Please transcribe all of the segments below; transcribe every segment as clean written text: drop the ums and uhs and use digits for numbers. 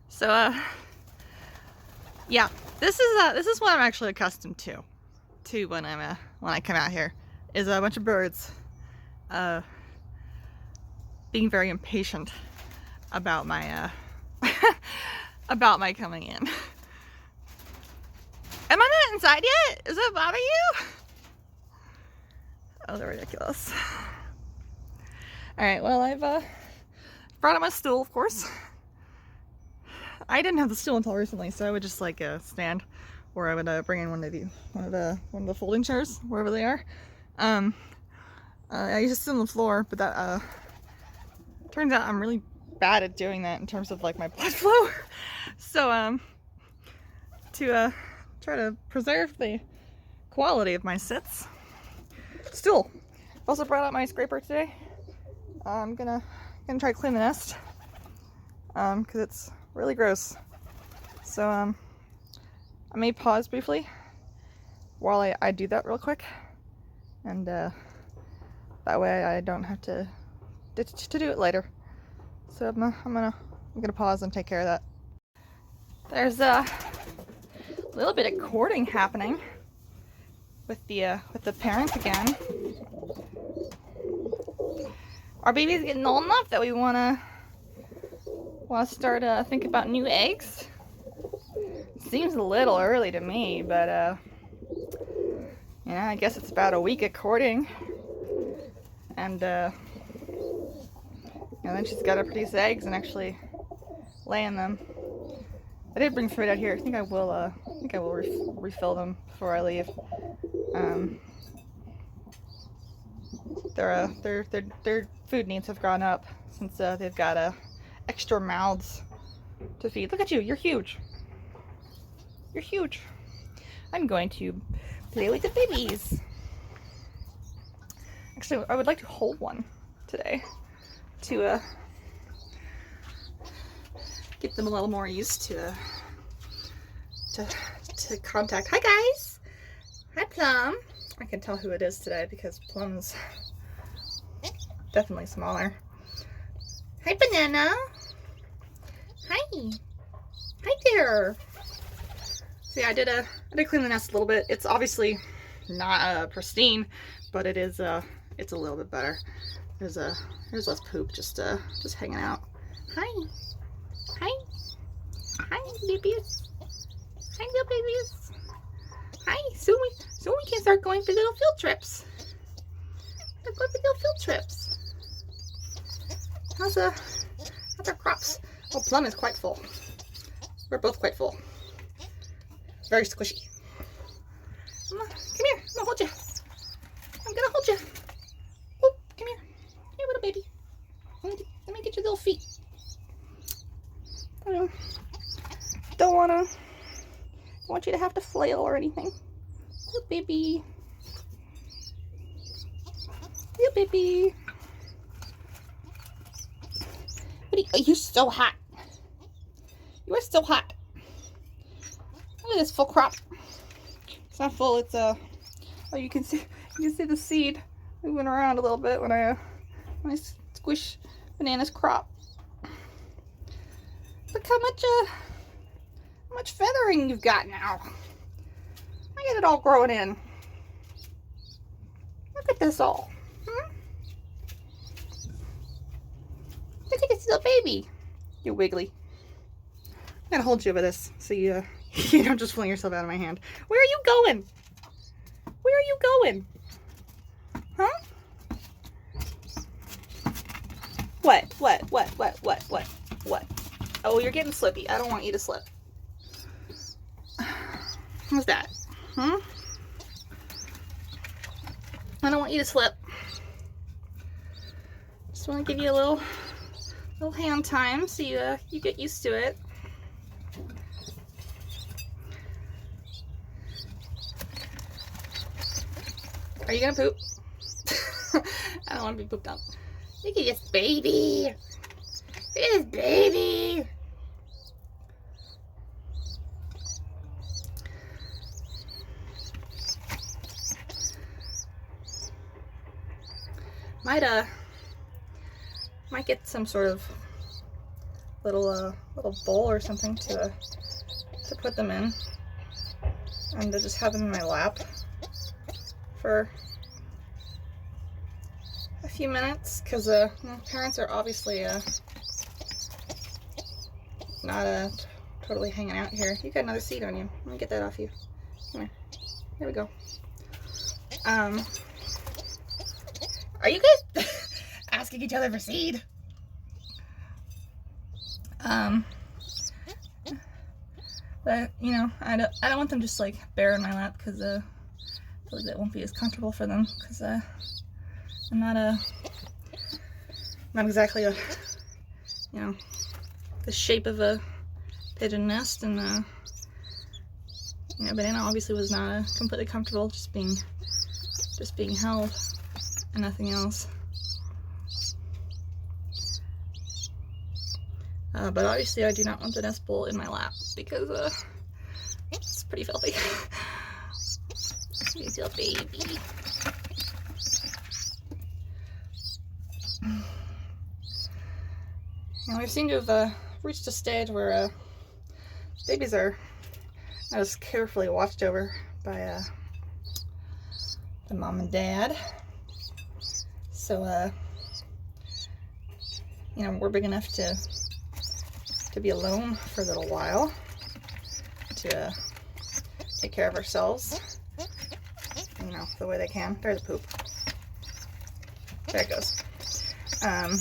So, yeah, this is what I'm actually accustomed to when I come out here, is a bunch of birds, being very impatient about my, about my coming in. Am I not inside yet? Does that bother you? Oh, they're ridiculous. Alright, well, I've brought up my stool, of course. I didn't have the stool until recently, so I would just like stand, or I would bring in one of the folding chairs, wherever they are. I used to sit on the floor, but that turns out I'm really bad at doing that in terms of like my blood flow. So to try to preserve the quality of my sits, stool. Also brought out my scraper today. I'm gonna try to clean the nest because it's really gross. So I may pause briefly while I do that real quick, and that way I don't have to do it later. So I'm gonna pause and take care of that. There's a little bit of courting happening with the parents again. Our baby's getting old enough that we wanna start think about new eggs. Seems a little early to me, but yeah, I guess it's about a week of courting, and then she's got to produce eggs and actually lay in them. I did bring food out here. I think I will refill them before I leave. Their food needs have gone up since they've got extra mouths to feed. Look at you, you're huge. You're huge. I'm going to play with the babies. Actually, I would like to hold one today to get them a little more used to contact. Hi guys. Hi Plum. I can tell who it is today because Plum's definitely smaller. Hi Banana. Hi. Hi there. So yeah, I did clean the nest a little bit. It's obviously not pristine, but it is it's a little bit better. There's less poop just hanging out. Hi. Hi. Hi babies. Hi little babies. Hi. Soon we can start going for little field trips. We're going for little field trips. How's our crops? Oh, Plum is quite full. We're both quite full. Very squishy. Come here. I'm gonna hold you. I'm gonna hold you. Oh, come here. Here, little baby. Let me get your little feet. I don't want you to have to flail or anything. Little baby. Little baby. You're so hot. You are so hot. Look at this full crop. It's not full. It's oh, you can see the seed moving around a little bit when I squish Banana's crop. Look how much feathering you've got now. I got it all growing in. Look at this all. Look at this little baby. You're wiggly. I'm gonna hold you over this so you don't just fling yourself out of my hand. Where are you going? Where are you going? Huh? What? Oh, you're getting slippy. I don't want you to slip. What's that? Huh? I don't want you to slip. Just want to give you a little hand time so you get used to it. Are you gonna poop? I don't want to be pooped on. Look at this baby. Look at this baby. Might get some sort of little bowl or something to put them in, and to just have them in my lap for a few minutes, because parents are obviously not totally hanging out here. You got another seed on you. Let me get that off you. Come here. There we go. Are you guys asking each other for seed? But you know, I don't want them just like bare in my lap, because I feel like that won't be as comfortable for them, because I'm not exactly a, you know, the shape of a pigeon nest, and you know, Banana obviously was not completely comfortable just being held and nothing else. But obviously I do not want the nest bowl in my lap, because it's pretty filthy. Here's your baby. And we seem to have reached a stage where babies are not as carefully watched over by the mom and dad. So you know, we're big enough to be alone for a little while, to take care of ourselves, you know, the way they can. There's a poop. There it goes. I'm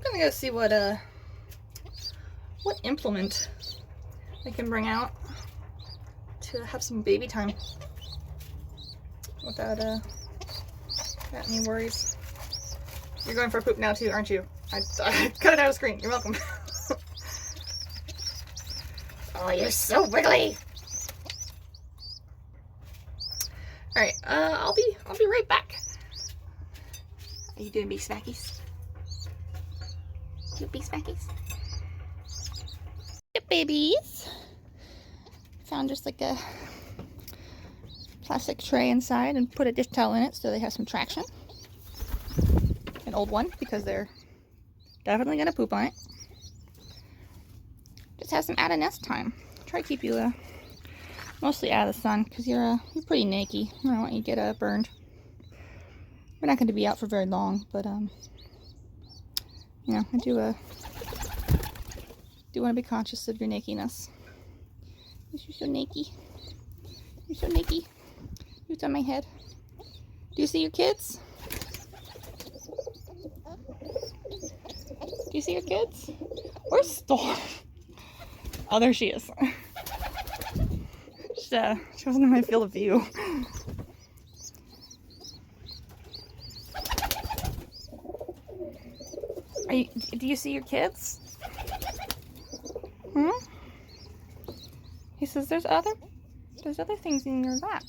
gonna go see what implement I can bring out to have some baby time without any worries. You're going for a poop now too, aren't you? I cut it out of screen. You're welcome. Oh, you're so wiggly. All right, I'll be right back. Are you doing bee smackies? Bee smackies. Yep, babies. Found just like a plastic tray inside and put a dish towel in it so they have some traction. An old one, because they're definitely gonna poop on it. Just have some out of nest time. Try to keep you mostly out of the sun, because you're pretty naked. I don't want you to get burned. We're not going to be out for very long, but you know, I do want to be conscious of your nakedness. You're so naked. You're so naked. Who's on my head? Do you see your kids? Do you see your kids? Where's Storm? Oh, there she is. She wasn't in my field of view. Do you see your kids? Hmm? He says there's other things in your lap.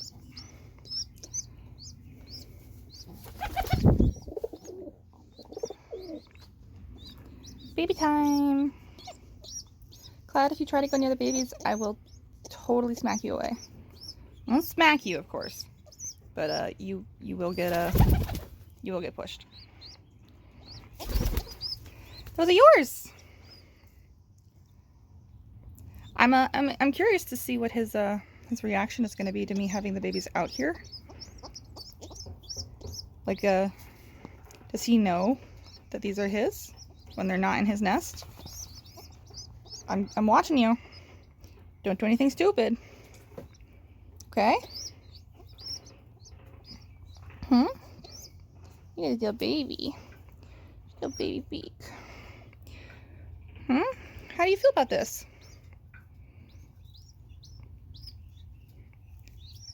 Baby time. Cloud, if you try to go near the babies, I will totally smack you away. I won't smack you, of course, but you will get pushed. Those are yours. I'm curious to see what his reaction is going to be to me having the babies out here. Like, does he know that these are his when they're not in his nest? I'm watching you. Don't do anything stupid. Okay? Hmm? You got a baby. Little baby beak. Hmm? How do you feel about this?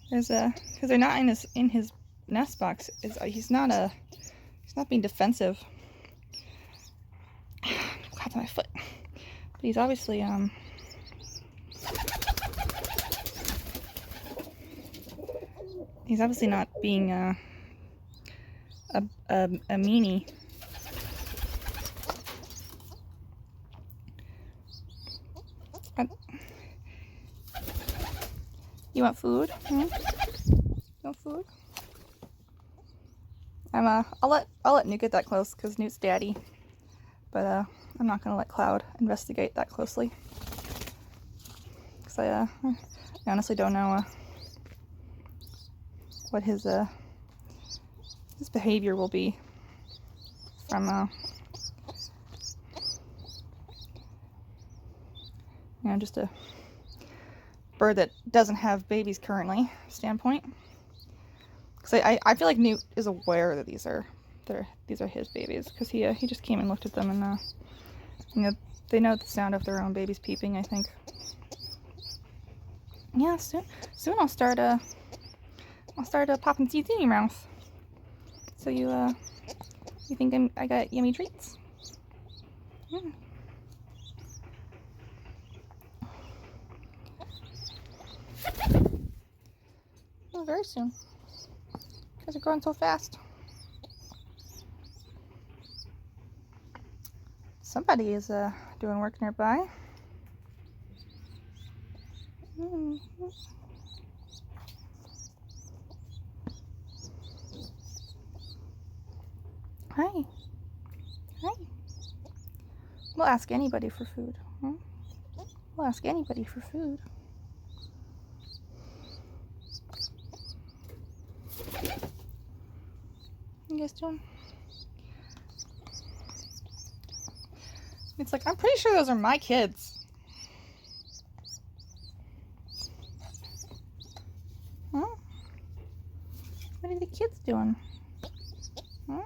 There's because they're not in his nest box. He's not being defensive. Caught my foot. But he's obviously not being a meanie. You want food? Hmm? You want food? I'll let Newt get that close because Newt's daddy, but I'm not gonna let Cloud investigate that closely because I honestly don't know what his behavior will be from you know, just a bird that doesn't have babies currently standpoint. Because I feel like Newt is aware that these are his babies because he just came and looked at them and you know, they know the sound of their own babies peeping, I think. Yeah, soon I'll start popping seeds in your mouth. So you think I got yummy treats? Mm. Oh, very soon. Because they're growing so fast. Somebody is doing work nearby. Mm-hmm. Hi. Hi. We'll ask anybody for food. Hmm? We'll ask anybody for food. What you guys doing? It's like, I'm pretty sure those are my kids. Huh? What are the kids doing? Huh?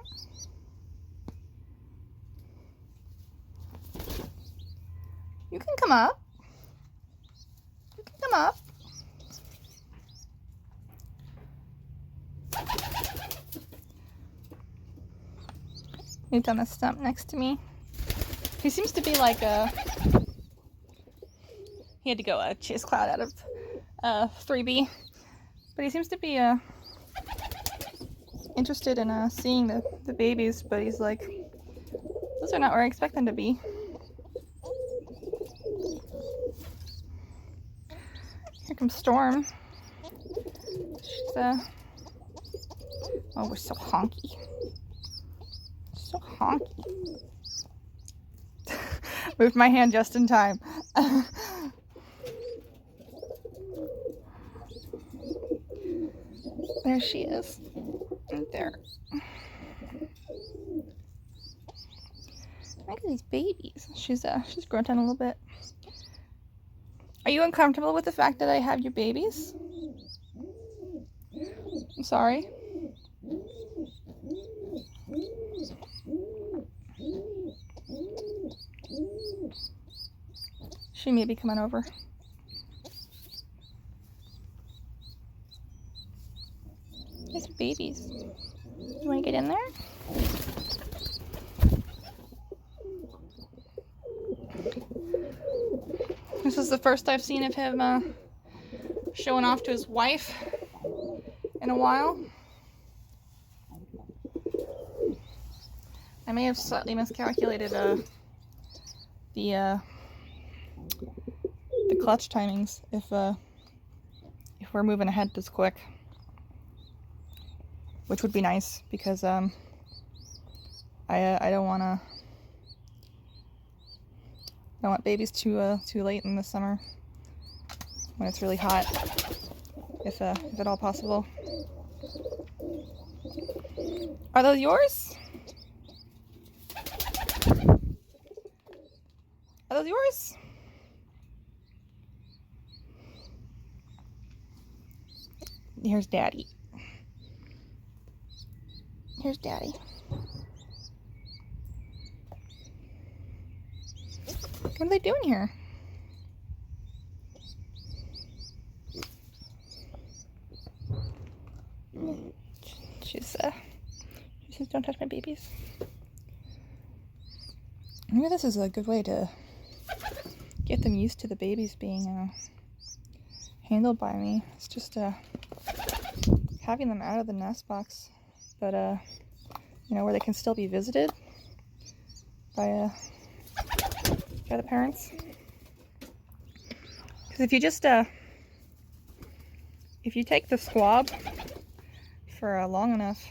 You can come up. You can come up. Newt's on the stump next to me. He seems to be like he had to go chase Cloud out of 3B, but he seems to be interested in seeing the babies, but he's like, those are not where I expect them to be. Here comes Storm. She's oh, we're so honky. So honky. Moved my hand just in time. There she is. Right there. Look at these babies. She's grunting a little bit. Are you uncomfortable with the fact that I have your babies? I'm sorry. She may be coming over. There's babies. You want to get in there? This is the first I've seen of him showing off to his wife in a while. I may have slightly miscalculated the clutch timings if we're moving ahead this quick, which would be nice because I don't want babies too late in the summer when it's really hot, if at all possible. Are those yours? Are those yours? Here's Daddy. Here's Daddy. What are they doing here? She says, don't touch my babies. Maybe this is a good way to get them used to the babies being handled by me. It's just having them out of the nest box, but you know, where they can still be visited by the parents. Because if you just if you take the squab for long enough,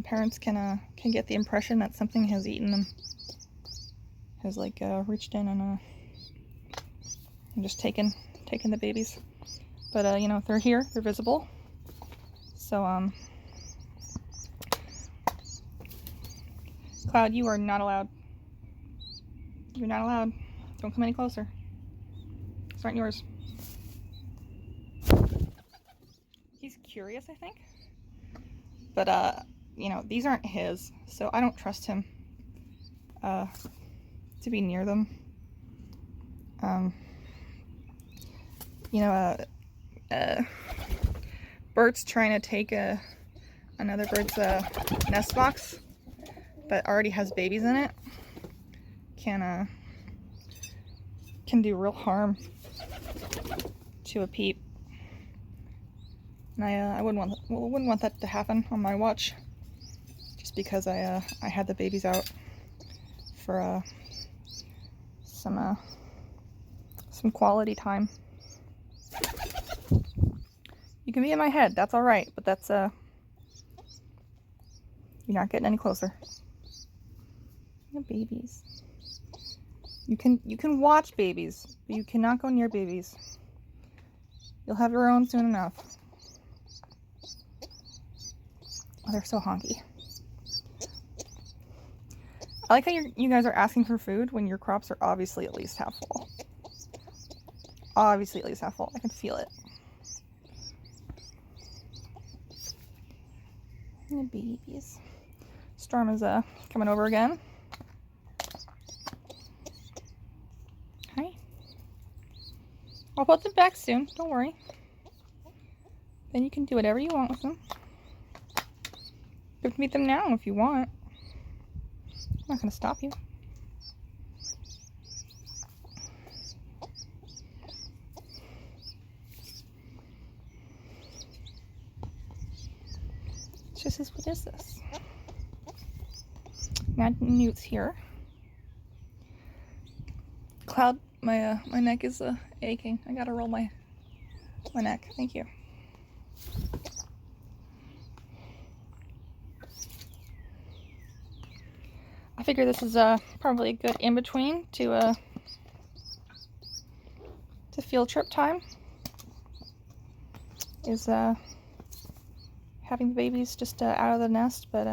parents can get the impression that something has eaten them, has like reached in and just taken the babies. But you know, they're here, they're visible. So Cloud, you are not allowed. You're not allowed. Don't come any closer. These aren't yours. He's curious, I think. But you know, these aren't his, so I don't trust him to be near them. You know, Bert's trying to take another bird's nest box that already has babies in it. Can do real harm to a Peep. And I wouldn't want that to happen on my watch, just because I had the babies out for some quality time. You can be in my head, that's all right, but that's you're not getting any closer. The babies. You can watch babies, but you cannot go near babies. You'll have your own soon enough. Oh, they're so honky. I like how you guys are asking for food when your crops are obviously at least half full. Obviously at least half full. I can feel it. The babies. Storm is coming over again. Hi. I'll put them back soon. Don't worry. Then you can do whatever you want with them. You can meet them now if you want. I'm not going to stop you. What is this? Now Newt's here. Cloud, my neck is aching. I gotta roll my neck. Thank you. I figure this is probably a good in between to field trip time. Is having the babies just out of the nest, but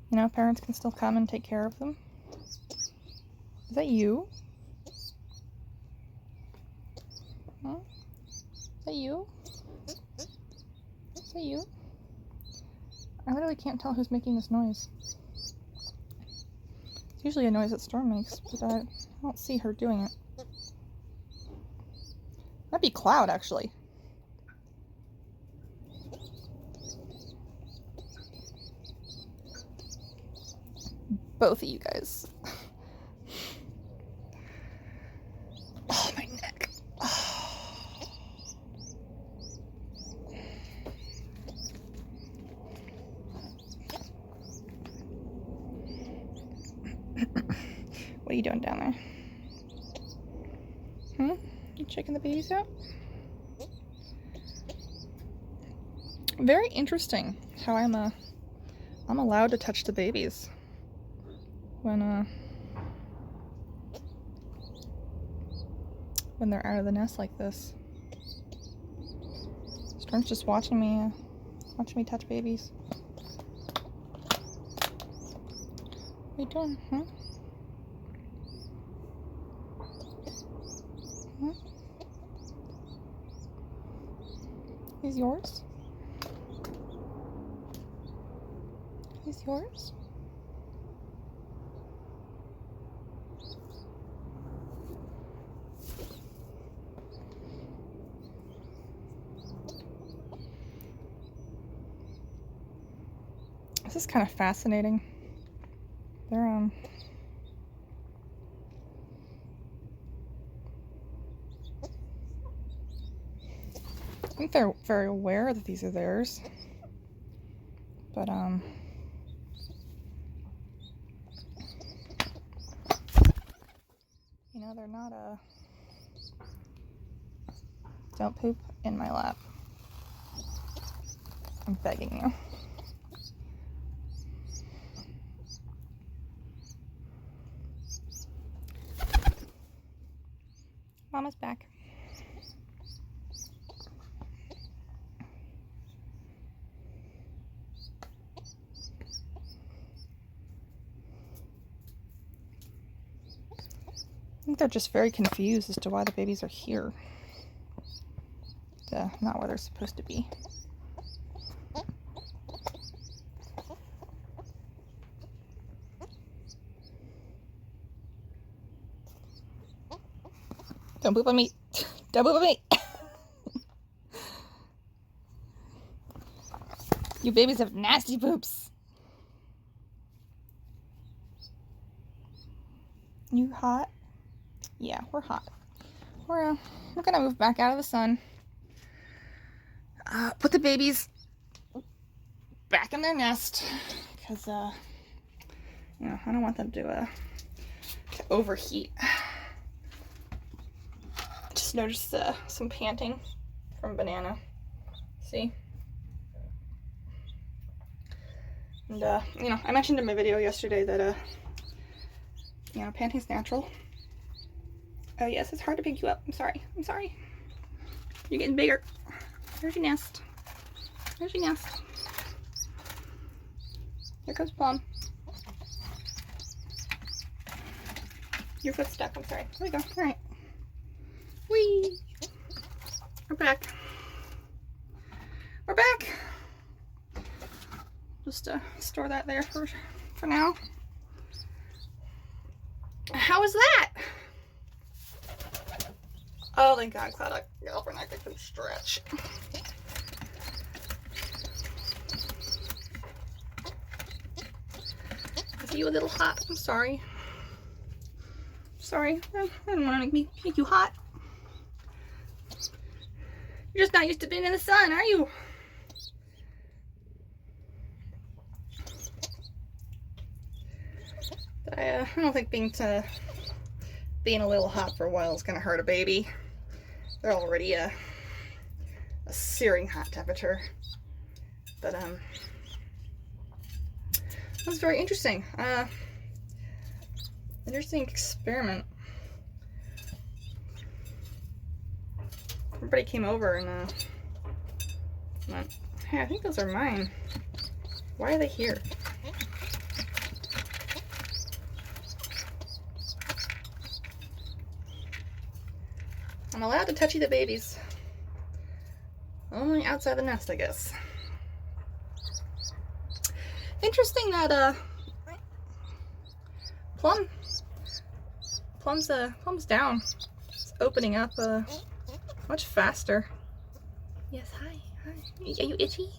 you know, parents can still come and take care of them. Is that you? Huh? Is that you? Is that you? I literally can't tell who's making this noise. It's usually a noise that Storm makes, but I don't see her doing it. That'd be Cloud, actually. Both of you guys. Oh, my neck. Oh. What are you doing down there? You checking the babies out? Very interesting how I'm allowed to touch the babies when they're out of the nest like this. Storm's just watching me touch babies. What are you doing, huh? He's yours? He's yours? This is kind of fascinating. They're I think they're very aware that these are theirs, but you know, they're not don't poop in my lap. I'm begging you. Mama's back. I think they're just very confused as to why the babies are here. Not where they're supposed to be. Don't poop on me. Don't poop on me. You babies have nasty poops. You hot? Yeah, we're hot. We're gonna move back out of the sun. Put the babies back in their nest because you know, I don't want them to overheat. Just noticed some panting from Banana. See? And you know, I mentioned in my video yesterday that you know, panting's natural. Oh yes, it's hard to pick you up. I'm sorry. I'm sorry. You're getting bigger. There's your nest. There's your nest. Here comes Plum. Your foot's stuck. I'm sorry. There we go. All right. Whee! We're back. We're back. Just store that there for now. How was that? Oh, thank God, Cloud. I got up and I could stretch. Is you a little hot? I'm sorry. Sorry. I didn't want to make you hot. You're just not used to being in the sun, are you? But I don't think being a little hot for a while is going to hurt a baby. They're already a searing hot temperature. But that's very interesting. Interesting experiment. Everybody came over and went, hey, I think those are mine. Why are they here? I'm allowed to touchy the babies. Only outside the nest, I guess. Interesting that Plum's down. It's opening up much faster. Yes, hi. Are you itchy?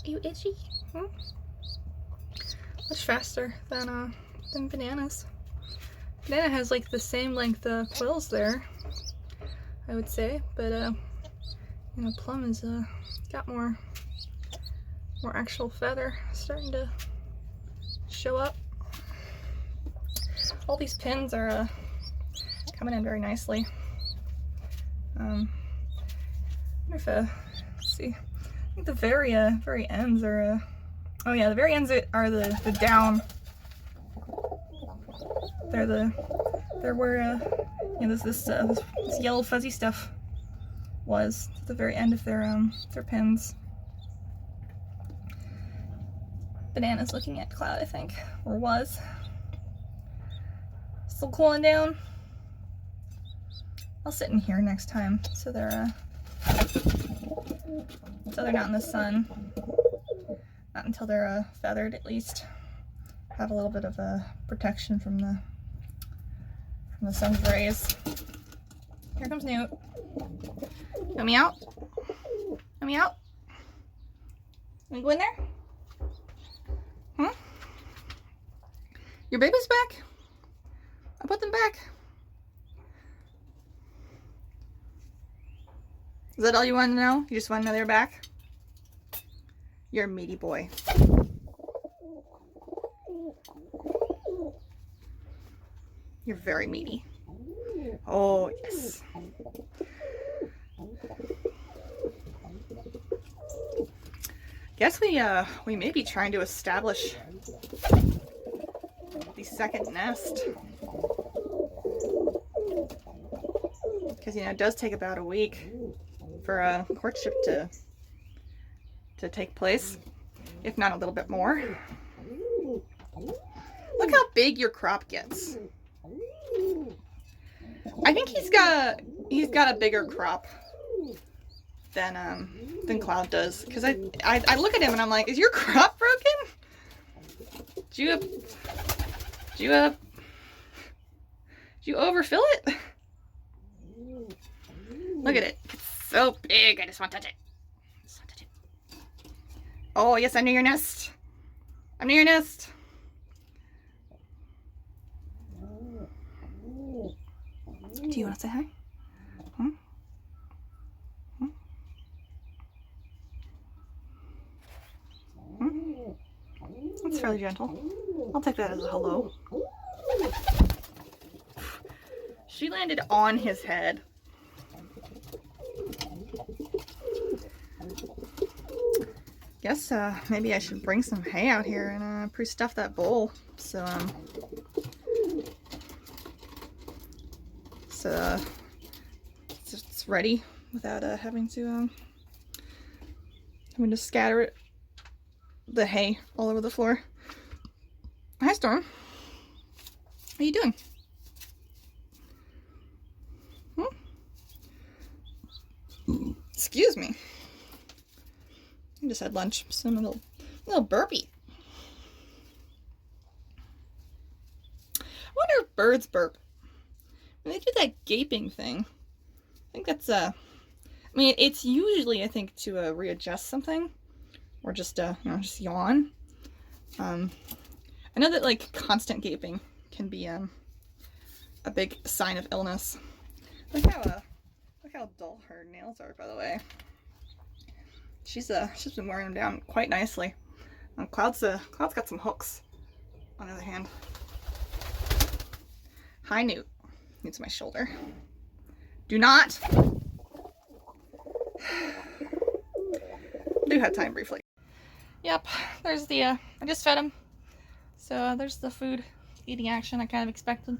Are you itchy? Hmm? Much faster than Bananas. Banana has like the same length quills there, I would say, but you know, Plum has got more actual feather starting to show up. All these pins are coming in very nicely. I wonder if let's see. I think the very ends are oh yeah, the very ends are the down. They're where you know, this yellow fuzzy stuff was at the very end of their pins. Banana's looking at Cloud, I think, or was. Still cooling down. I'll sit in here next time so they're not in the sun. Not until they're feathered, at least. Have a little bit of protection from the sun's rays. Here comes Newt. Let me out. Let me out. Let me go in there. Huh? Your baby's back? I put them back. Is that all you want to know? You just want to know they're back? You're a meaty boy. You're very meaty. Oh, yes. Guess we may be trying to establish the second nest. Because, you know, it does take about a week for a courtship to take place, if not a little bit more. Look how big your crop gets. I think he's got a bigger crop than Cloud does. Because I look at him and I'm like, is your crop broken? Did you overfill it? Look at it. It's so big. I just want to touch it. Oh, yes, I'm near your nest. I'm near your nest. Do you want to say hi? Hmm? Hmm? Hmm? That's fairly gentle. I'll take that as a hello. She landed on his head. Guess maybe I should bring some hay out here and pre-stuff that bowl so it's ready without having to scatter it, the hay all over the floor. Hi, Storm. What are you doing? Excuse me. I just had lunch. Some little burpee. I wonder if birds burp. When they do that gaping thing, I think that's I mean, it's usually, I think, to readjust something, or just you know, just yawn. I know that like constant gaping can be a big sign of illness. Look how dull her nails are, by the way. She's been wearing them down quite nicely. Cloud's got some hooks. On the other hand, hi Newt. Newt's my shoulder. Do not. Do have time briefly. Yep, there's the I just fed him. So there's the food eating action I kind of expected.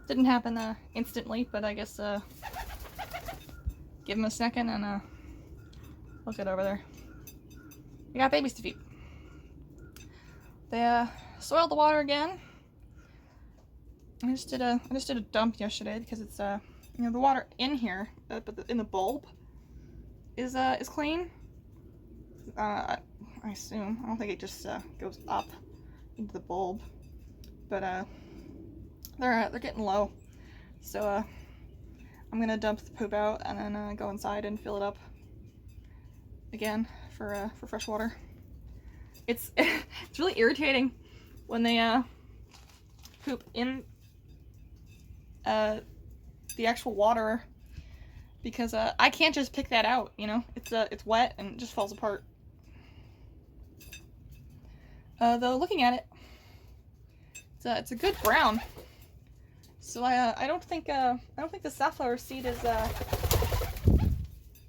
Didn't happen instantly, but I guess give him a second and we'll get over there. We got babies to feed. They soiled the water again. I just did a dump yesterday because it's you know, the water in here, but in the bulb is clean. I assume. I don't think it just goes up into the bulb, but they're getting low. So I'm gonna dump the poop out and then go inside and fill it up again for fresh water. It's it's really irritating when they poop in the actual water, because I can't just pick that out, you know. It's wet and it just falls apart. Though looking at it, it's a good brown. So I don't think the safflower seed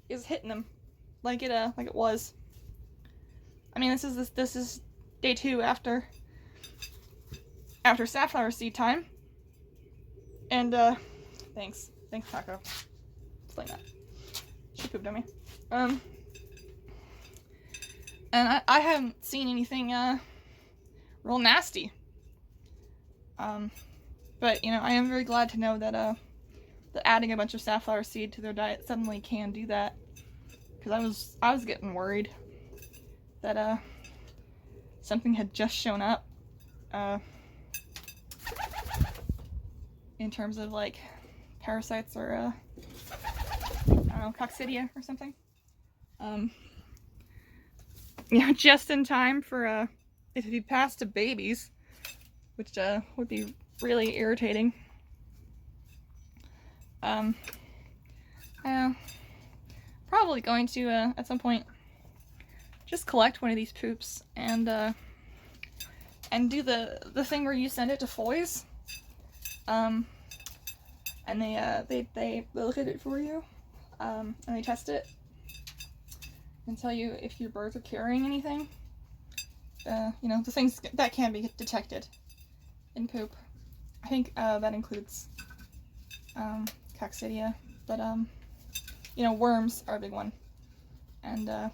is hitting them like it was. I mean, this is day 2 after safflower seed time. And thanks Taco. Explain that. She pooped on me. And I haven't seen anything real nasty. But you know, I am very glad to know that adding a bunch of safflower seed to their diet suddenly can do that. Because I was getting worried that something had just shown up in terms of like parasites or I don't know, coccidia or something. You know, just in time for if you pass to babies, which would be really irritating. Probably going to at some point just collect one of these poops and do the thing where you send it to Foy's, and they look at it for you, and they test it, and tell you if your birds are carrying anything. You know, the things that can be detected in poop. I think that includes coccidia, but you know, worms are a big one. And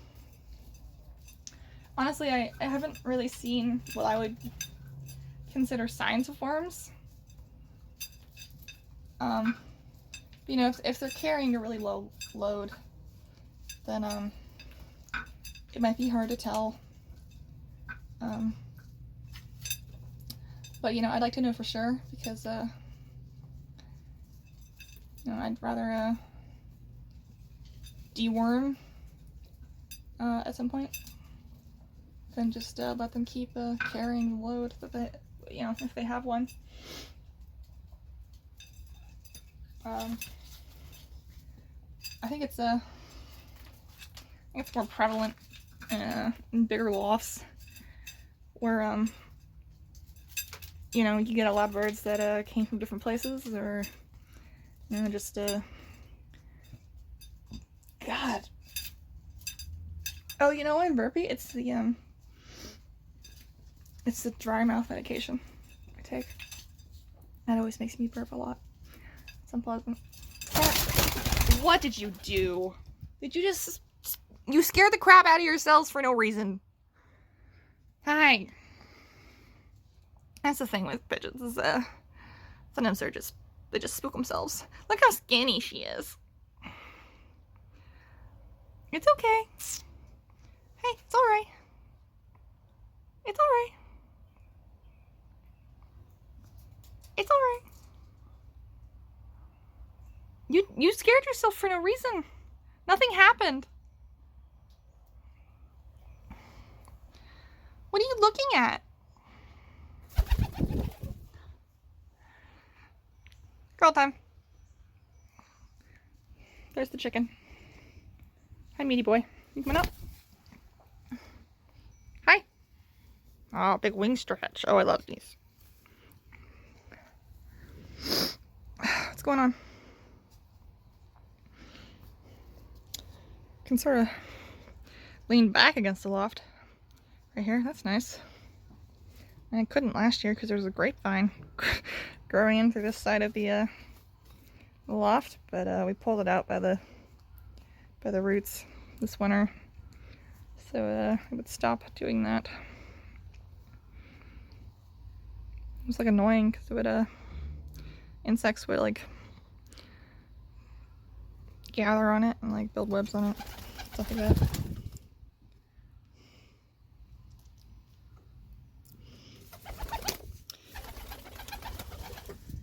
honestly, I haven't really seen what I would consider signs of worms. You know, if they're carrying a really low load, then it might be hard to tell. But you know, I'd like to know for sure, because you know, I'd rather deworm at some point than just let them keep carrying the load that they, you know, if they have one. I think it's more prevalent in bigger lofts where you know, you get a lot of birds that came from different places, or you know, just God. Oh, you know what, in burpee, it's the dry mouth medication I take. That always makes me burp a lot. It's unpleasant. What did you do? Did you just... You scared the crap out of yourselves for no reason. Hi. That's the thing with pigeons, is sometimes they just spook themselves. Look how skinny she is. It's okay. Hey, it's alright. It's alright. It's alright. You scared yourself for no reason. Nothing happened. What are you looking at? Girl time. There's the chicken. Hi, meaty boy. You coming up? Hi. Oh, big wing stretch. Oh, I love these. What's going on? Can sort of lean back against the loft right here. That's nice. I couldn't last year because there was a grapevine growing in through this side of the loft, but we pulled it out by the roots this winter, so I would stop doing that. It was like annoying because it would insects would like gather on it and like build webs on it, stuff like that.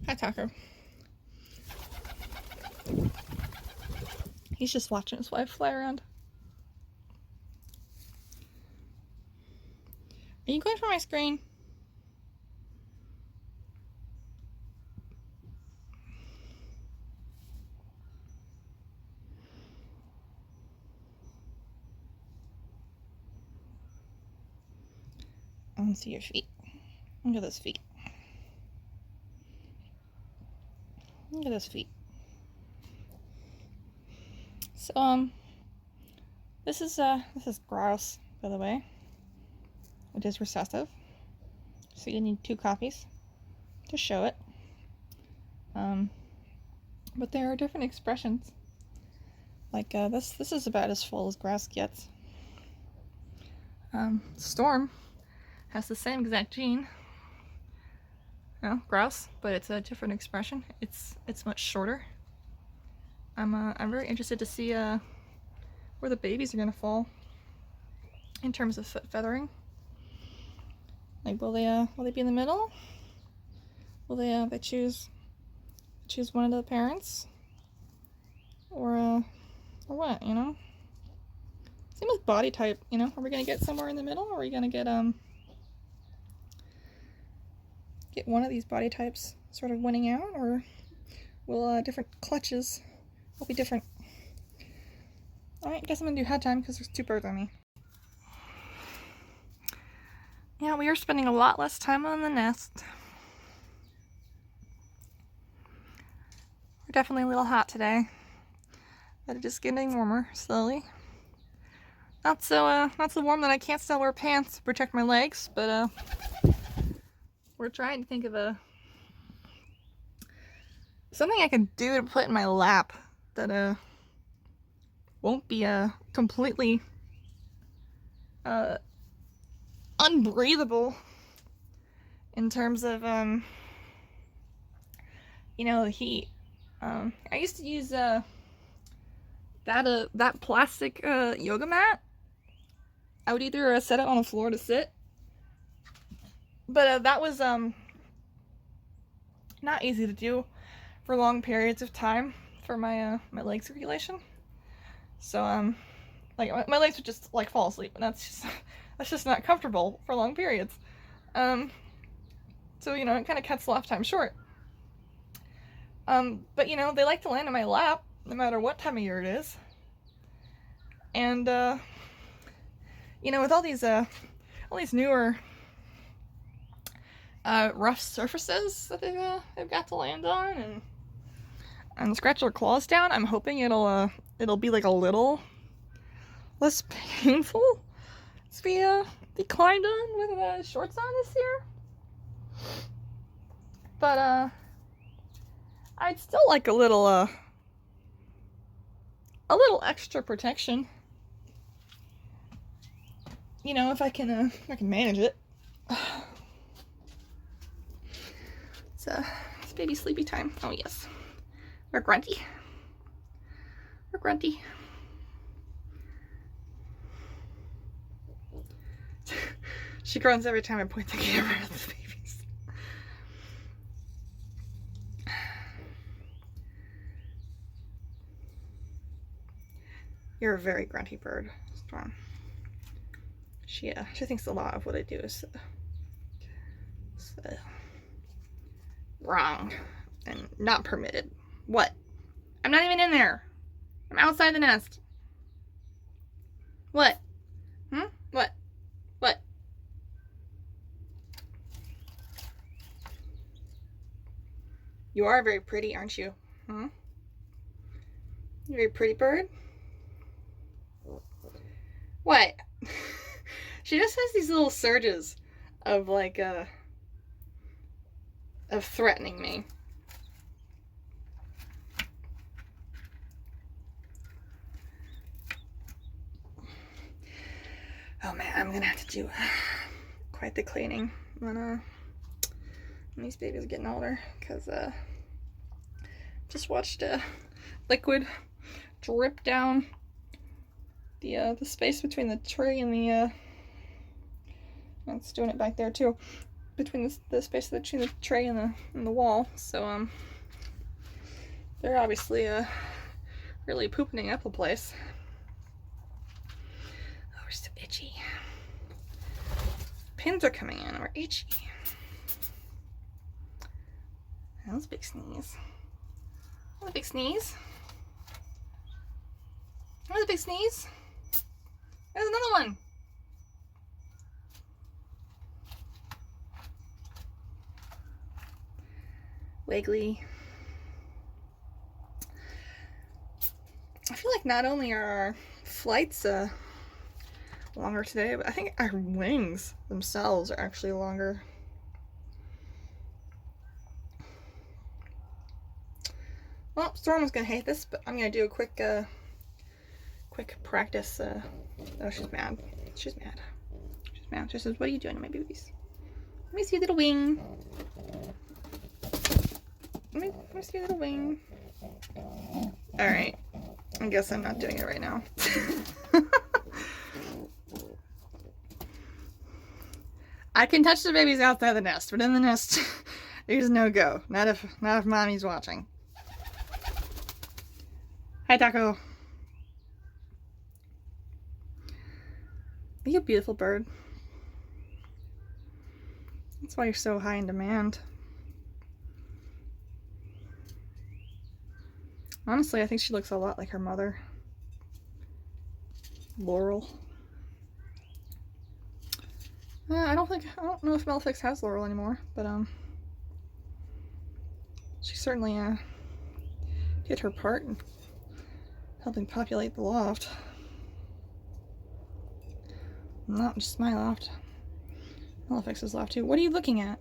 Hi, Tucker. He's just watching his wife fly around. Are you going for my screen? I want to see your feet. Look at those feet. Look at those feet. So this is grouse, by the way. It is recessive, so you need 2 copies to show it. But there are different expressions. Like this is about as full as grouse gets. Storm has the same exact gene, you know, grouse, but it's a different expression. It's much shorter. I'm very interested to see where the babies are gonna fall in terms of feathering. Like, will they be in the middle? Will they choose one of the parents, or what? You know. Same with body type. You know, are we gonna get somewhere in the middle, or are we gonna get one of these body types sort of winning out, or will different clutches will be different? Alright, guess I'm gonna do head time because there's 2 birds on me. Yeah, we are spending a lot less time on the nest. We're definitely a little hot today, but it is getting warmer slowly. not so warm that I can't still wear pants to protect my legs, but we're trying to think of something I can do to put in my lap that won't be completely unbreathable in terms of you know, the heat. I used to use that plastic yoga mat. I would either set it on the floor to sit, but that was not easy to do for long periods of time for my my leg circulation. So like my legs would just like fall asleep, and that's just not comfortable for long periods. So you know, it kind of cuts loft time short. But you know, they like to land on my lap no matter what time of year it is. And you know, with all these newer rough surfaces that they've got to land on and scratch their claws down, I'm hoping it'll be like a little less painful to be climbed on with shorts on this year. But I'd still like a little extra protection. You know, if I can manage it. It's baby sleepy time. Oh yes. We're grunty. We're grunty. She grunts every time I point the camera at the babies. You're a very grunty bird, Storm. She thinks a lot of what I do is wrong and not permitted. What? I'm not even in there. I'm outside the nest. What? What? What? You are very pretty, aren't you? You're a very pretty bird. What? She just has these little surges of like of threatening me. Oh man, I'm gonna have to do quite the cleaning when these babies are getting older, because just watched liquid drip down the space between the tray and the it's doing it back there too, between the space between the tray and the wall. So they're obviously really pooping up the place. Oh, we're so itchy. Pins are coming in. We're itchy. That was a big sneeze. That was a big sneeze. That was a big sneeze. There's another one. Wiggly. I feel like not only are our flights longer today, but I think our wings themselves are actually longer. Well, Storm was gonna hate this, but I'm gonna do a quick practice. Oh, she's mad. She's mad. She's mad. She says, "What are you doing to my babies? Let me see your little wing. Let me see your little wing." All right. I guess I'm not doing it right now. I can touch the babies outside the nest, but in the nest, there's no go. Not if mommy's watching. Hi, Taco. Are you a beautiful bird? That's why you're so high in demand. Honestly, I think she looks a lot like her mother, Laurel. I don't know if Melfix has Laurel anymore, but she certainly did her part in helping populate the loft. Not just my loft. Halifax's loft too. What are you looking at?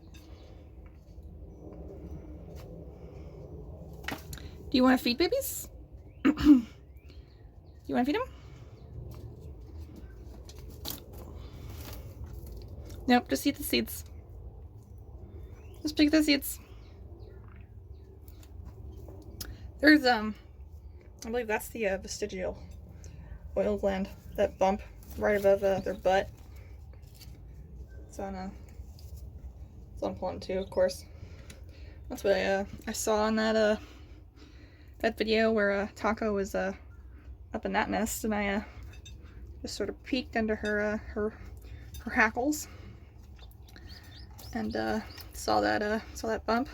Do you want to feed babies? Do you want to feed them? Nope, just eat the seeds. Just pick the seeds. There's, I believe that's the vestigial oil gland, that bump right above their butt. It's on plum too, of course. That's what I saw on that that video where Taco was up in that nest, and I just sort of peeked under her hackles and saw that bump.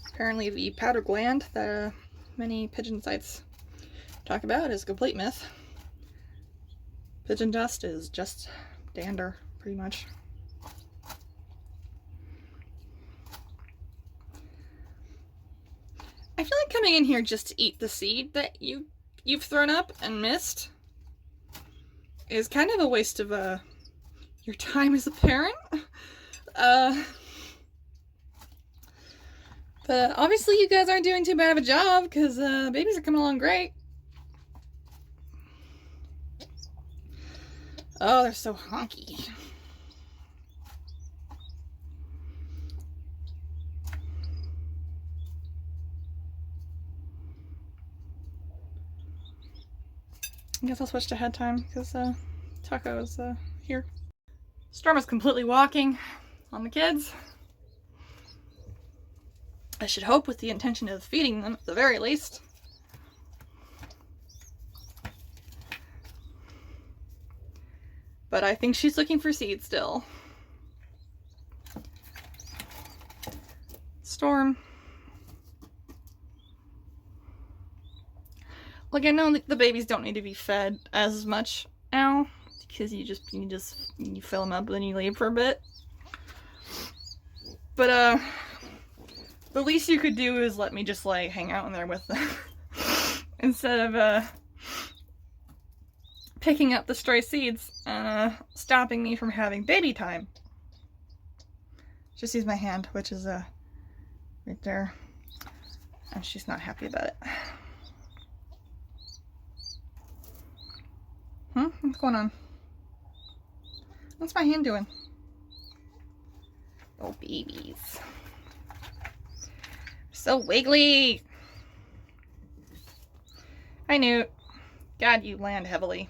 Apparently, the powder gland that many pigeon sites talk about is a complete myth. Pigeon dust is just dander, pretty much. I feel like coming in here just to eat the seed that you've thrown up and missed is kind of a waste of your time as a parent. But obviously you guys aren't doing too bad of a job, because babies are coming along great. Oh, they're so honky. I guess I'll switch to head time because Taco is here. Storm is completely walking on the kids. I should hope with the intention of feeding them at the very least. But I think she's looking for seeds still. Storm. Like, I know the babies don't need to be fed as much now, because you fill them up and then you leave for a bit. But the least you could do is let me just like hang out in there with them instead of picking up the stray seeds and stopping me from having baby time. Just use my hand, which is right there, and she's not happy about it. What's going on? What's my hand doing? Oh, babies. So wiggly. Hi, Newt. God, you land heavily.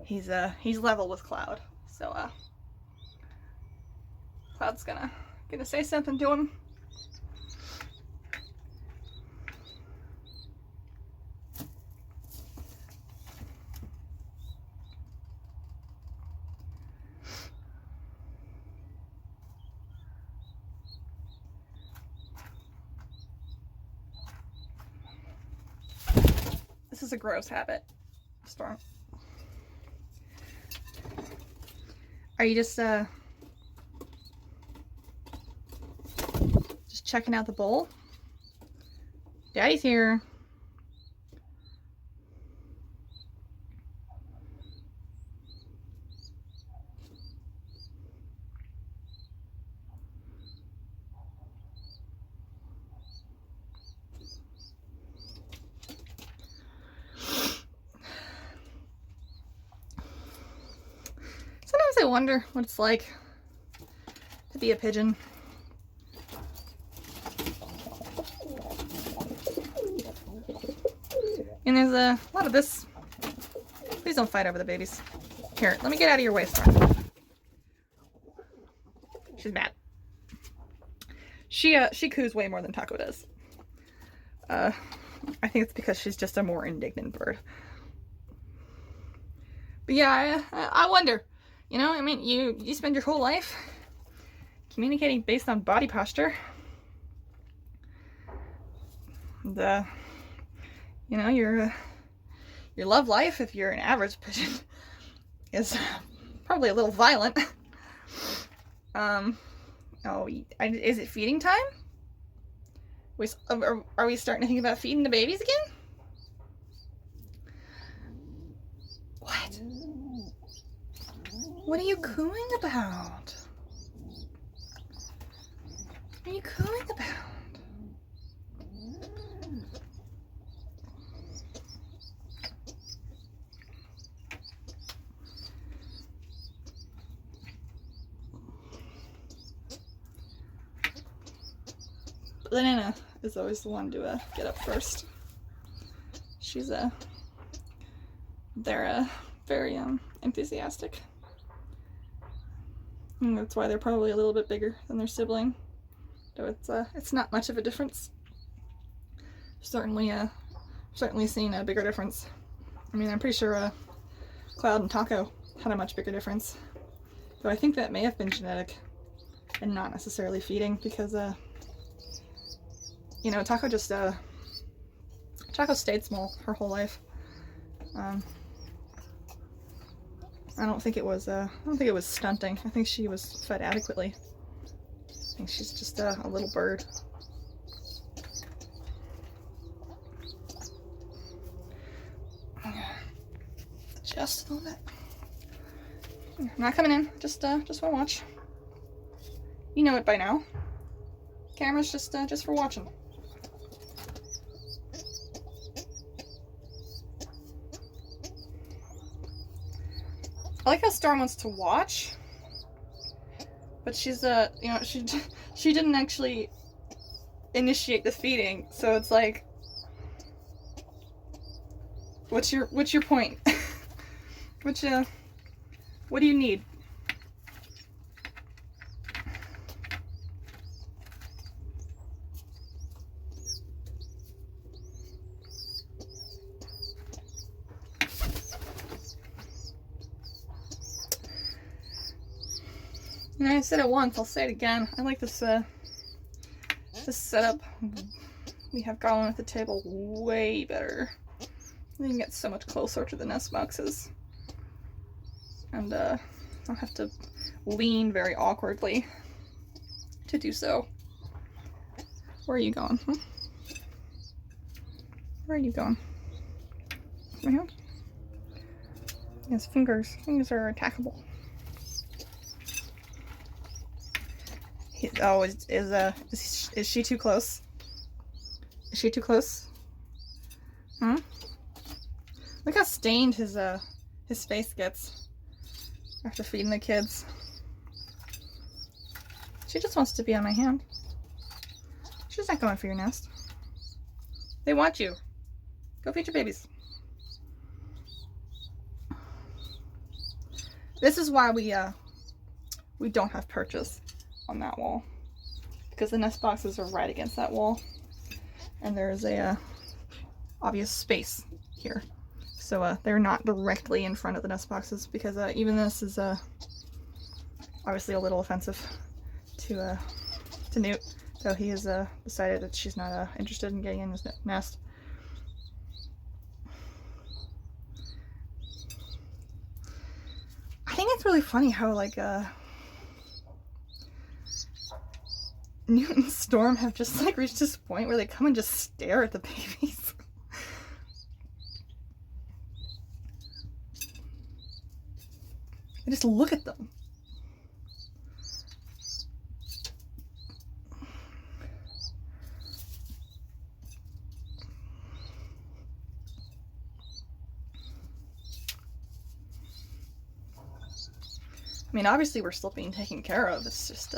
He's level with Cloud, so Cloud's gonna say something to him. This is a gross habit, Storm. Are you just checking out the bowl? Daddy's here. Sometimes I wonder what it's like to be a pigeon. And there's a lot of this. Please don't fight over the babies. Here, let me get out of your way, Storm. She's mad. She coos way more than Taco does. I think it's because she's just a more indignant bird. But yeah, I wonder. You know, I mean, you spend your whole life communicating based on body posture. And, you know, your love life, if you're an average pigeon, is probably a little violent. Oh, is it feeding time? Are we starting to think about feeding the babies again? What are you cooing about? What are you cooing about? Banana is always the one to get up first. She's they're very enthusiastic. And that's why they're probably a little bit bigger than their sibling. So it's not much of a difference. Certainly seen a bigger difference. I mean, I'm pretty sure Cloud and Taco had a much bigger difference. Though I think that may have been genetic and not necessarily feeding, because you know, Taco stayed small her whole life. I don't think it was stunting. I think she was fed adequately. I think she's just a little bird. Just a little bit. I'm not coming in. Just want to watch. You know it by now. Camera's just for watching. I like how Storm wants to watch, but she's you know, she didn't actually initiate the feeding, so it's like, what's your point? What do you need? You know, I said it once, I'll say it again. I like this setup we have going at the table way better. You can get so much closer to the nest boxes. And I'll have to lean very awkwardly to do so. Where are you going? Huh? Where are you going? My hand? His fingers are attackable. Oh, is she too close? Is she too close? Hmm? Look how stained his face gets after feeding the kids. She just wants to be on my hand. She's not going for your nest. They want you. Go feed your babies. This is why we don't have perches on that wall, because the nest boxes are right against that wall, and there's a obvious space here, so they're not directly in front of the nest boxes, because even this is obviously a little offensive to Newt, so he has decided that she's not interested in getting in his nest. I think it's really funny how like Newt and Storm have just like reached this point where they come and just stare at the babies. They just look at them. I mean, obviously we're still being taken care of. It's just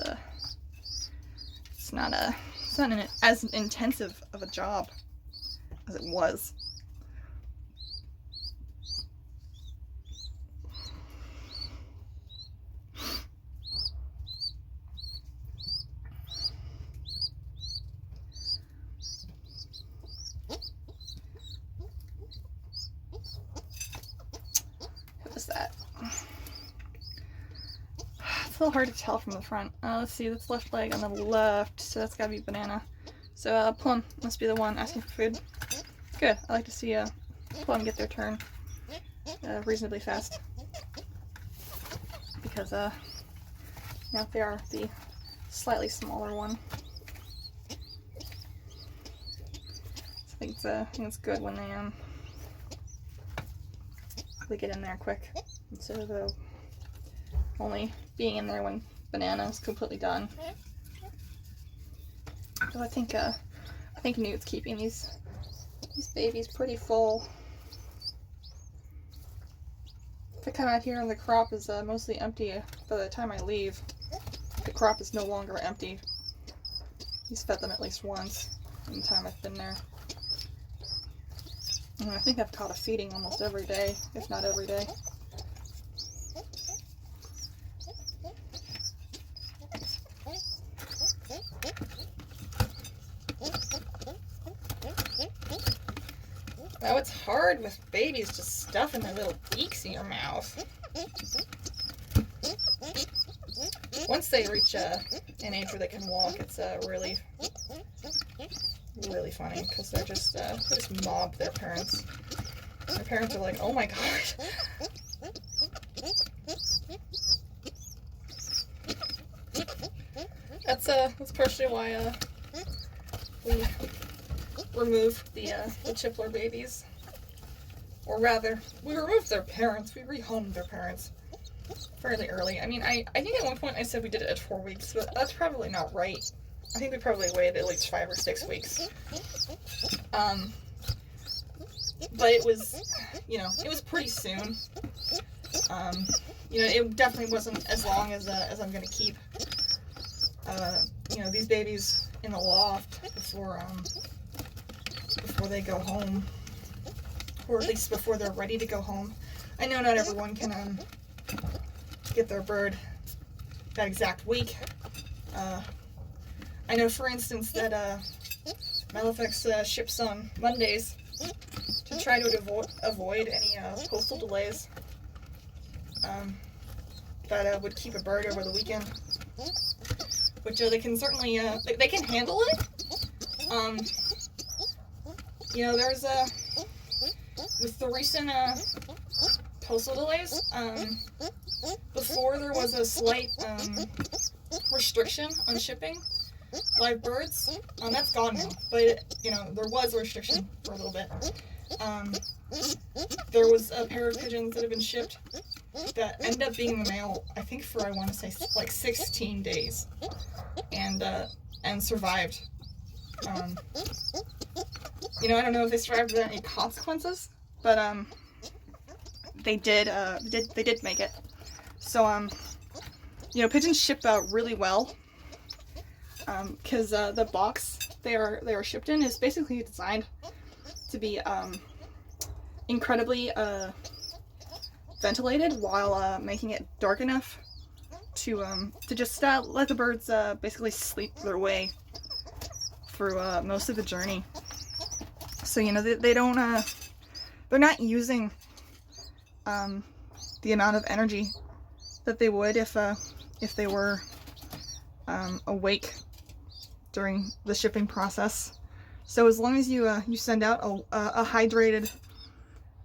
it's not as intensive of a job as it was. What is that? It's a little hard to tell from the front. Let's see, that's left leg on the left, so that's gotta be Banana. So Plum must be the one asking for food. Good. I like to see Plum get their turn reasonably fast, because now they are the slightly smaller one. So I think it's good when they get in there quick instead of only being in there when Banana is completely done. So I think Newt's keeping these babies pretty full. If I come out here and the crop is mostly empty by the time I leave, the crop is no longer empty. He's fed them at least once in the time I've been there. And I think I've caught a feeding almost every day, if not every day. Now it's hard with babies just stuffing their little beaks in your mouth. Once they reach an age where they can walk, it's really funny because they just mob their parents. Their parents are like, "Oh my god." That's partially why we removed the Chippler babies, or rather, we removed their parents. We rehomed their parents fairly early. I mean, I think at one point I said we did it at 4 weeks, but that's probably not right. I think we probably waited at least 5 or 6 weeks. But it was, it was pretty soon. It definitely wasn't as long as I'm gonna keep, these babies in the loft before they go home, or at least before they're ready to go home. I know not everyone can get their bird that exact week. I know, for instance, that Malefic's ships on Mondays to try to avoid any postal delays that would keep a bird over the weekend, which they can certainly they can handle it. There's with the recent postal delays, before there was a slight restriction on shipping live birds. That's gone now, but there was a restriction for a little bit. There was a pair of pigeons that have been shipped that ended up being in the mail, I think, for, I want to say, like 16 days, and survived. I don't know if they survived without any consequences, but they did make it. So pigeons ship out really well, because the box they are shipped in is basically designed to be incredibly ventilated while making it dark enough to just let the birds basically sleep their way through most of the journey. So they don't they're not using the amount of energy that they would if they were awake during the shipping process. So as long as you send out a hydrated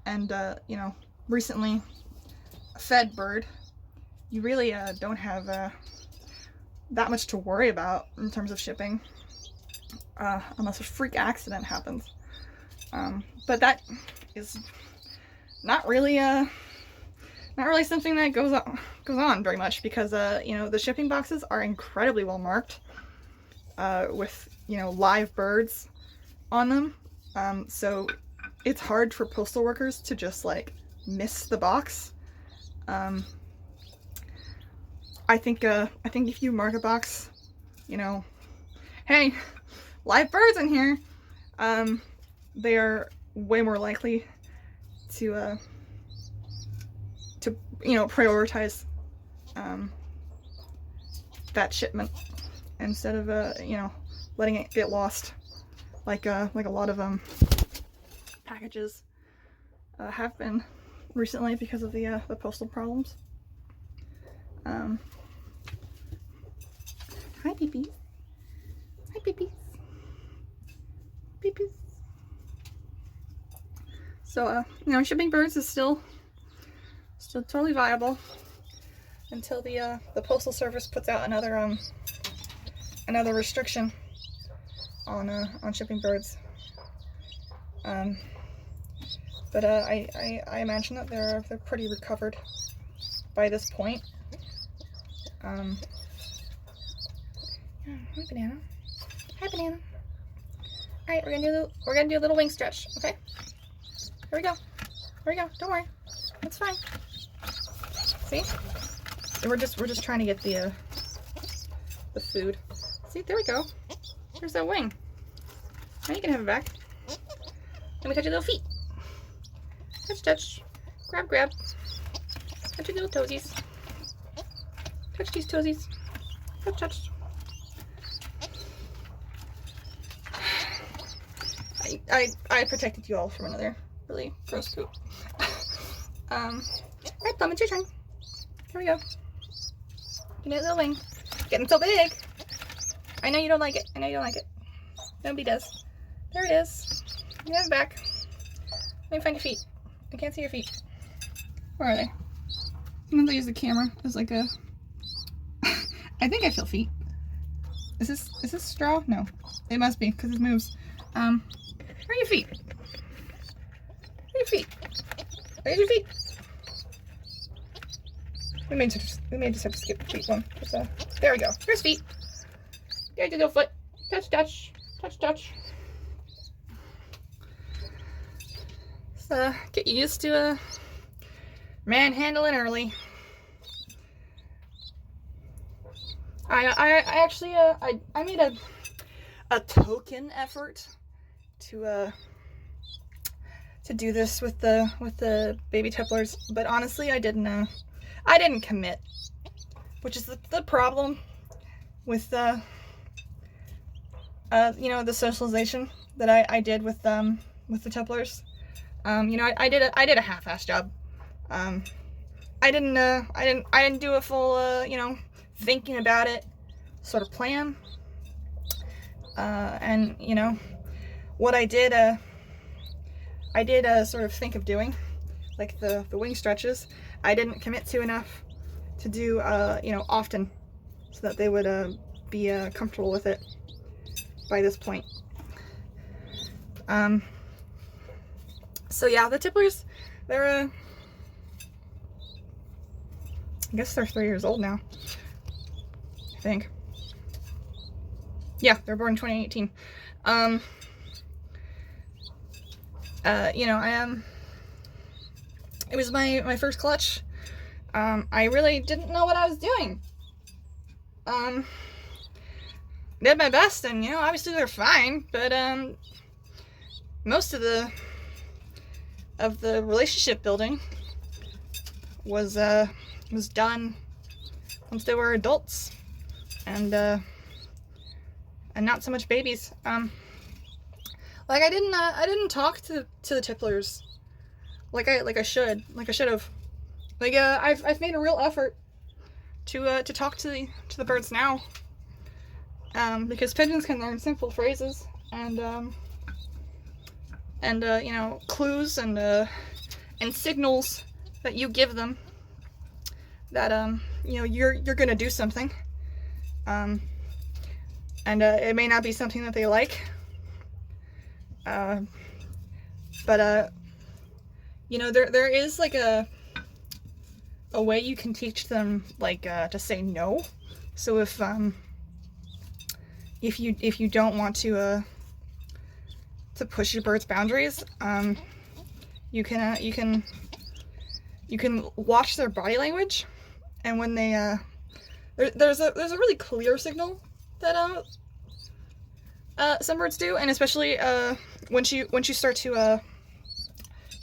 and recently fed bird, you really don't have that much to worry about in terms of shipping, unless a freak accident happens. But that is not really something that goes on very much, because the shipping boxes are incredibly well marked with live birds on them. So it's hard for postal workers to just like miss the box. I think if you mark a box, hey, live birds in here, they are way more likely to prioritize that shipment instead of letting it get lost, like a lot of packages have been recently because of the postal problems. Hi, Peepees. Hi, Peepees. Peepees. So, shipping birds is still totally viable until the Postal Service puts out another restriction on shipping birds. But I imagine that they're pretty recovered by this point. Yeah, hi banana. Hi banana. All right, we're gonna do a little wing stretch. Okay. Here we go. Here we go. Don't worry. It's fine. See? We're just trying to get the food. See, there we go. There's that wing. Now you can have it back. Let me touch your little feet. Touch, touch. Grab, grab. Touch your little toesies. Touch these toesies. Touch, touch. I protected you all from another really gross poop. Alright, Thumb, it's your turn. Here we go. Give me a little wing. Getting so big. I know you don't like it. I know you don't like it. Nobody does. There it is. You have it back. Let me find your feet. I can't see your feet. Where are they? I'm gonna use the camera as like a... I think I feel feet. Is this straw? No. It must be, because it moves. Where are your feet? Where are your feet? Where's your feet? We may just have to skip the feet one. There we go. Here's feet. There's your little foot. Touch, touch. Touch, touch. So, get used to manhandling early. I actually I made a token effort to do this with the baby Templars, but honestly I didn't commit, which is the problem with you know, the socialization that I did with the Templars. You know, I did a half-ass job. I didn't do a full you know, thinking about it sort of plan. And you know, what I did sort of think of doing, like the wing stretches, I didn't commit to enough to do you know, often, so that they would be comfortable with it by this point. So yeah, the Templars, they're I guess they're 3 years old now, I think. Yeah, they're born in 2018. You know, it was my first clutch. I really didn't know what I was doing. Did my best, and you know, obviously they're fine, but most of the relationship building was done once they were adults, and not so much babies. Like I didn't talk to the Templars like I should have. Like I've made a real effort to talk to the birds now, because pigeons can learn simple phrases and you know, clues and signals that you give them that you know, you're gonna do something, and it may not be something that they like, but you know, there is like a way you can teach them, like to say no. So if you don't want to push your bird's boundaries, you can watch their body language, and when they there's a really clear signal that some birds do, and especially once you start to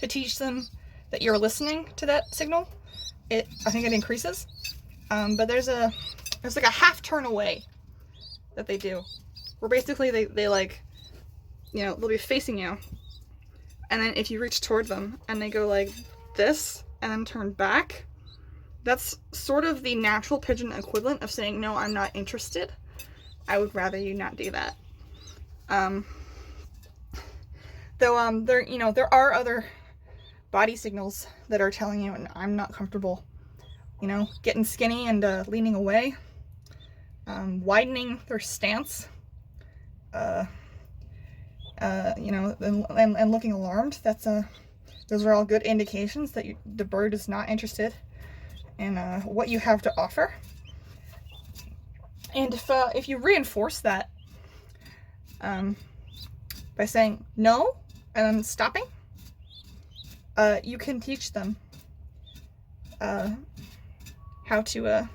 teach them that you're listening to that signal, I think it increases. But there's like a half turn away that they do, where basically they like, you know, they'll be facing you, and then if you reach toward them and they go like this and then turn back, that's sort of the natural pigeon equivalent of saying, no, I'm not interested. I would rather you not do that. Though there, you know, there are other body signals that are telling you, and I'm not comfortable, you know, getting skinny and leaning away, widening their stance, you know, and looking alarmed. Those are all good indications that the bird is not interested in what you have to offer. And if you reinforce that by saying no and then stopping, you can teach them how to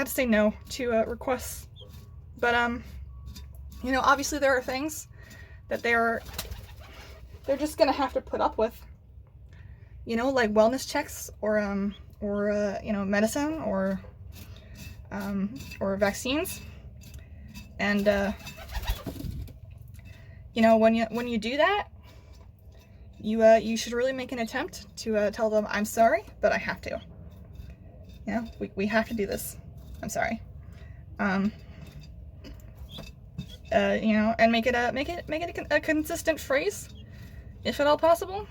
say no to requests. But you know, obviously there are things that they're just gonna have to put up with. You know, like wellness checks or you know, medicine or vaccines. And you know, when you do that, you should really make an attempt to tell them, I'm sorry, but I have to. You know, we have to do this. I'm sorry. You know, and make it a consistent phrase, if at all possible.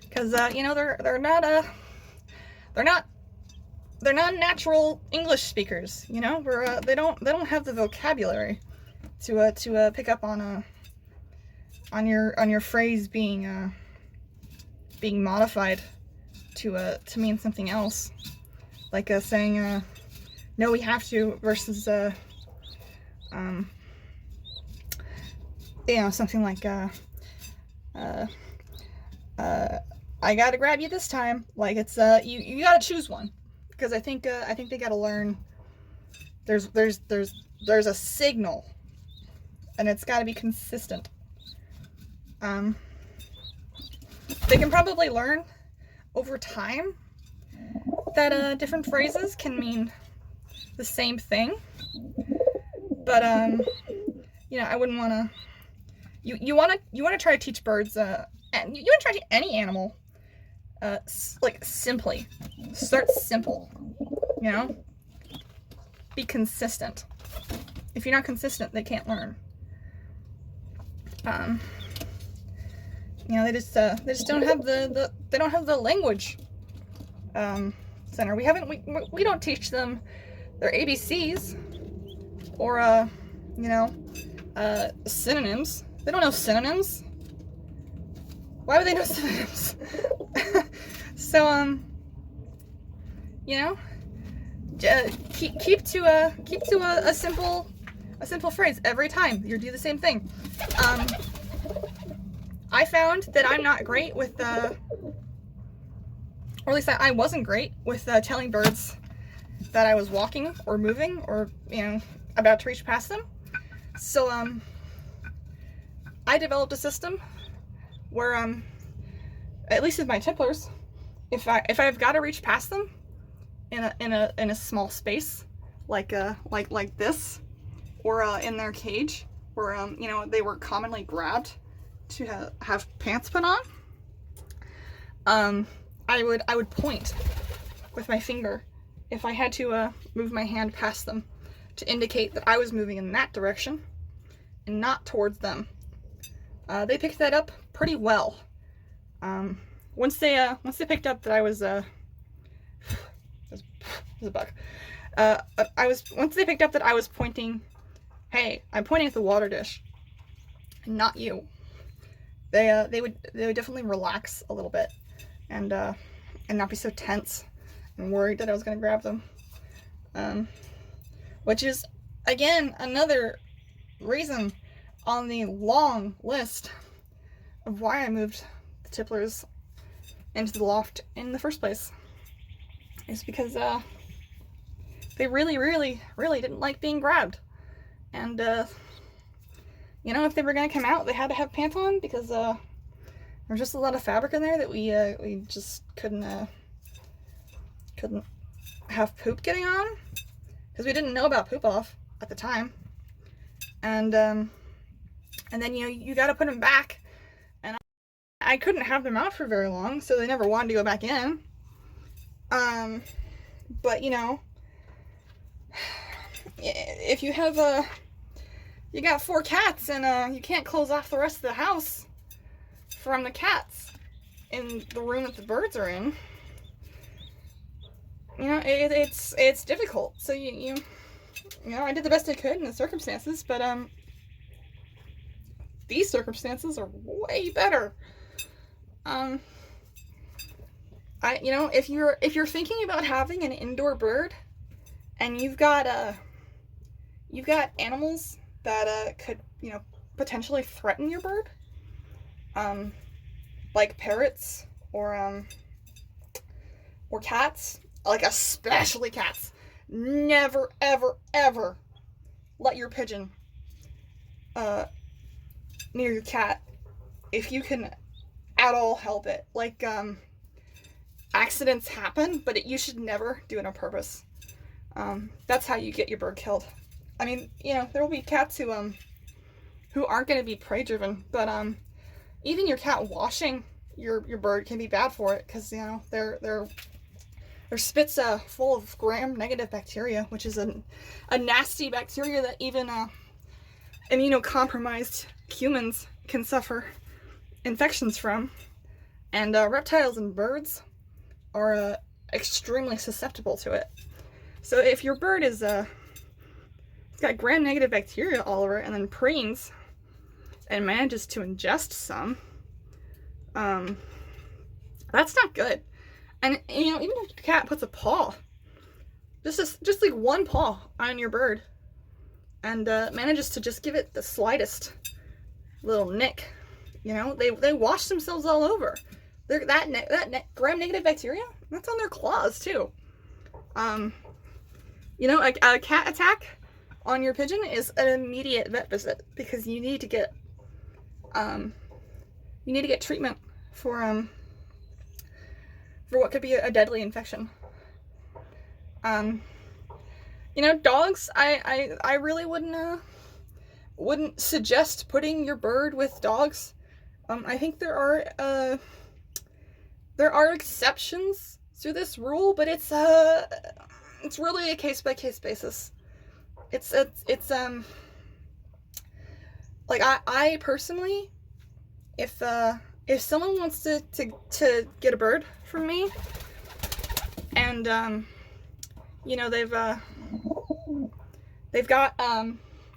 Because you know, they're not natural English speakers. You know, they don't have the vocabulary to pick up on your phrase being modified to mean something else, like saying no, we have to, versus you know, something like I gotta grab you this time. Like it's you gotta choose one, because I think they gotta learn. There's a signal, and it's gotta be consistent. They can probably learn over time that different phrases can mean the same thing, but you know, I wouldn't want to. You want to try to teach birds, and you want to try to teach any animal, like simply. Start simple, you know. Be consistent. If you're not consistent, they can't learn. You know, they just don't have the language center. We don't teach them their ABCs or you know, synonyms. They don't know synonyms. Why would they know synonyms? So you know, keep to a simple phrase every time you do the same thing. I found that I'm not great with or at least I wasn't great with telling birds that I was walking or moving or, you know, about to reach past them. So I developed a system where at least with my tipplers, if I've got to reach past them in a small space, like this, or in their cage where you know, they were commonly grabbed to have pants put on, I would point with my finger if I had to move my hand past them to indicate that I was moving in that direction and not towards them. They picked that up pretty well. Once they picked up that I was there's a bug. Once they picked up that I was pointing, hey, I'm pointing at the water dish, not you. They would definitely relax a little bit and not be so tense and worried that I was going to grab them. Which is, again, another reason on the long list of why I moved the tipplers into the loft in the first place. Is because they really, really, really didn't like being grabbed. And you know, if they were going to come out, they had to have pants on, because there's just a lot of fabric in there that we just couldn't have poop getting on, because we didn't know about poop off at the time. And then, you know, you got to put them back, and I couldn't have them out for very long, so they never wanted to go back in. But you know, if you have you got 4 cats and you can't close off the rest of the house from the cats in the room that the birds are in, you know, it's difficult. So you know, I did the best I could in the circumstances, but these circumstances are way better. You know, if you're thinking about having an indoor bird and you've got animals that could, you know, potentially threaten your bird, like parrots or cats, like especially cats. Never, ever, ever let your pigeon near your cat if you can at all help it. Like, accidents happen, but you should never do it on purpose. That's how you get your bird killed. I mean, you know, there will be cats who aren't going to be prey driven, but even your cat washing your bird can be bad for it, because, you know, their spit's full of gram-negative bacteria, which is a nasty bacteria that even immunocompromised humans can suffer infections from. And reptiles and birds are extremely susceptible to it. So if your bird is it's got gram-negative bacteria all over it, and then preens and manages to ingest some, that's not good. And, you know, even if your cat puts a paw, just like one paw on your bird, and manages to just give it the slightest little nick, you know, they wash themselves all over. That gram-negative bacteria, that's on their claws too. You know, a cat attack on your pigeon is an immediate vet visit, because you need to get treatment for what could be a deadly infection. You know, dogs, I really wouldn't suggest putting your bird with dogs. I think there are exceptions to this rule, but it's really a case-by-case basis. It's like, I personally, if someone wants to get a bird from me, and you know, they've got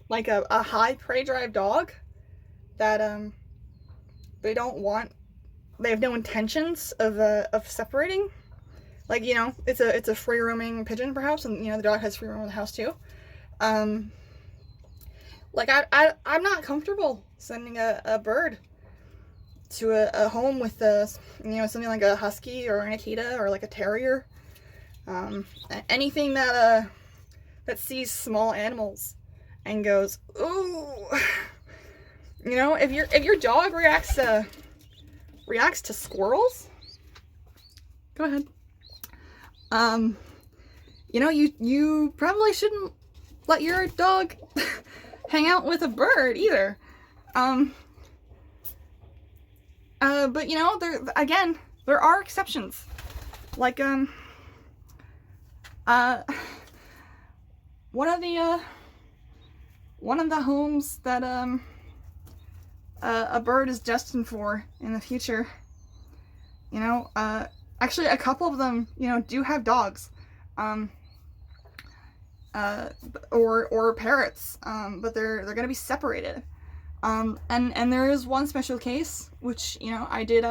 like a high prey drive dog that they have no intentions of separating. Like, you know, it's a free roaming pigeon perhaps, and, you know, the dog has free roam in the house too. Like, I'm not comfortable sending a bird to a home with you know, something like a husky or an Akita or like a terrier. Anything that sees small animals and goes, ooh. You know, if your dog reacts to squirrels, go ahead. You know, you probably shouldn't let your dog hang out with a bird either. But, you know, there are exceptions. Like, one of the homes that a bird is destined for in the future, you know, actually a couple of them, you know, do have dogs, or parrots, but they're gonna be separated. And there is one special case, which, you know, I did,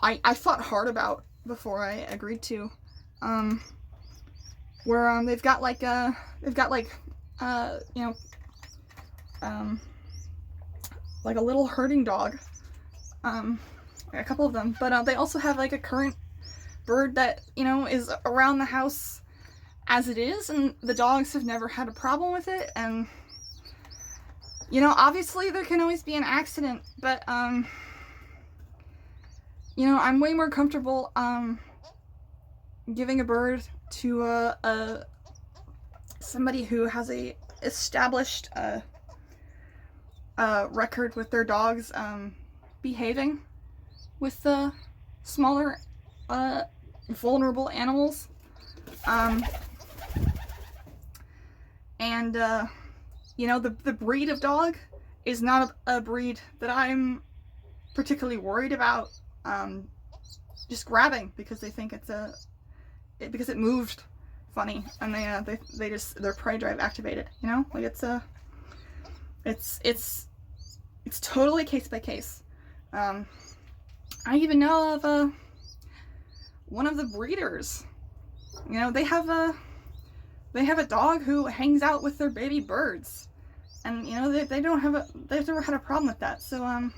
I thought hard about before I agreed to, where, they've got like, you know, like a little herding dog, a couple of them, but, they also have like a current bird that, you know, is around the house as it is, and the dogs have never had a problem with it. And, you know, obviously there can always be an accident, but, you know, I'm way more comfortable, giving a bird to, somebody who has a established, record with their dogs, behaving with the smaller, vulnerable animals. And, you know, the breed of dog is not a breed that I'm particularly worried about, just grabbing because they think because it moved funny, and they just, their prey drive activated, you know? Like, it's totally case by case. I even know of one of the breeders. You know, they have they have a dog who hangs out with their baby birds, and you know they've never had a problem with that. So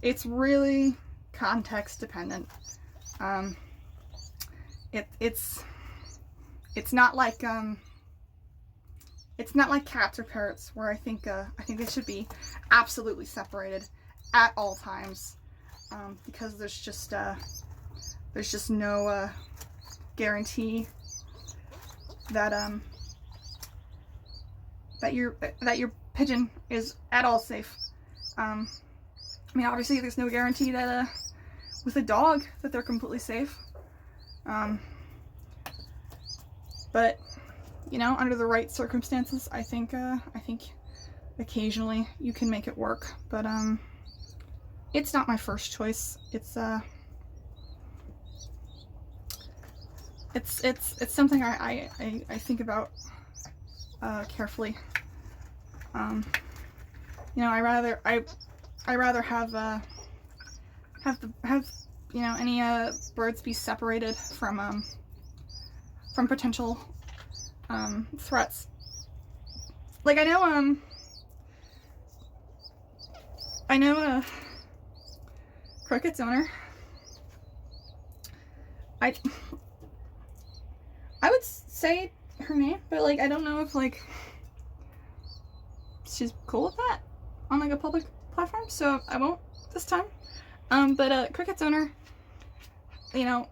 it's really context dependent. It's not like cats or parrots, where I think they should be absolutely separated at all times, because there's just no guarantee that your pigeon is at all safe. I mean, obviously, there's no guarantee that with a dog that they're completely safe. But you know, under the right circumstances, I think occasionally you can make it work. But it's not my first choice. It's something I think about carefully. You know, I rather have you know, any birds be separated from potential threats. Like I know Cricket's owner. I would say her name, but like I don't know if like she's cool with that on like a public platform, so I won't this time. But Cricket's owner, you know,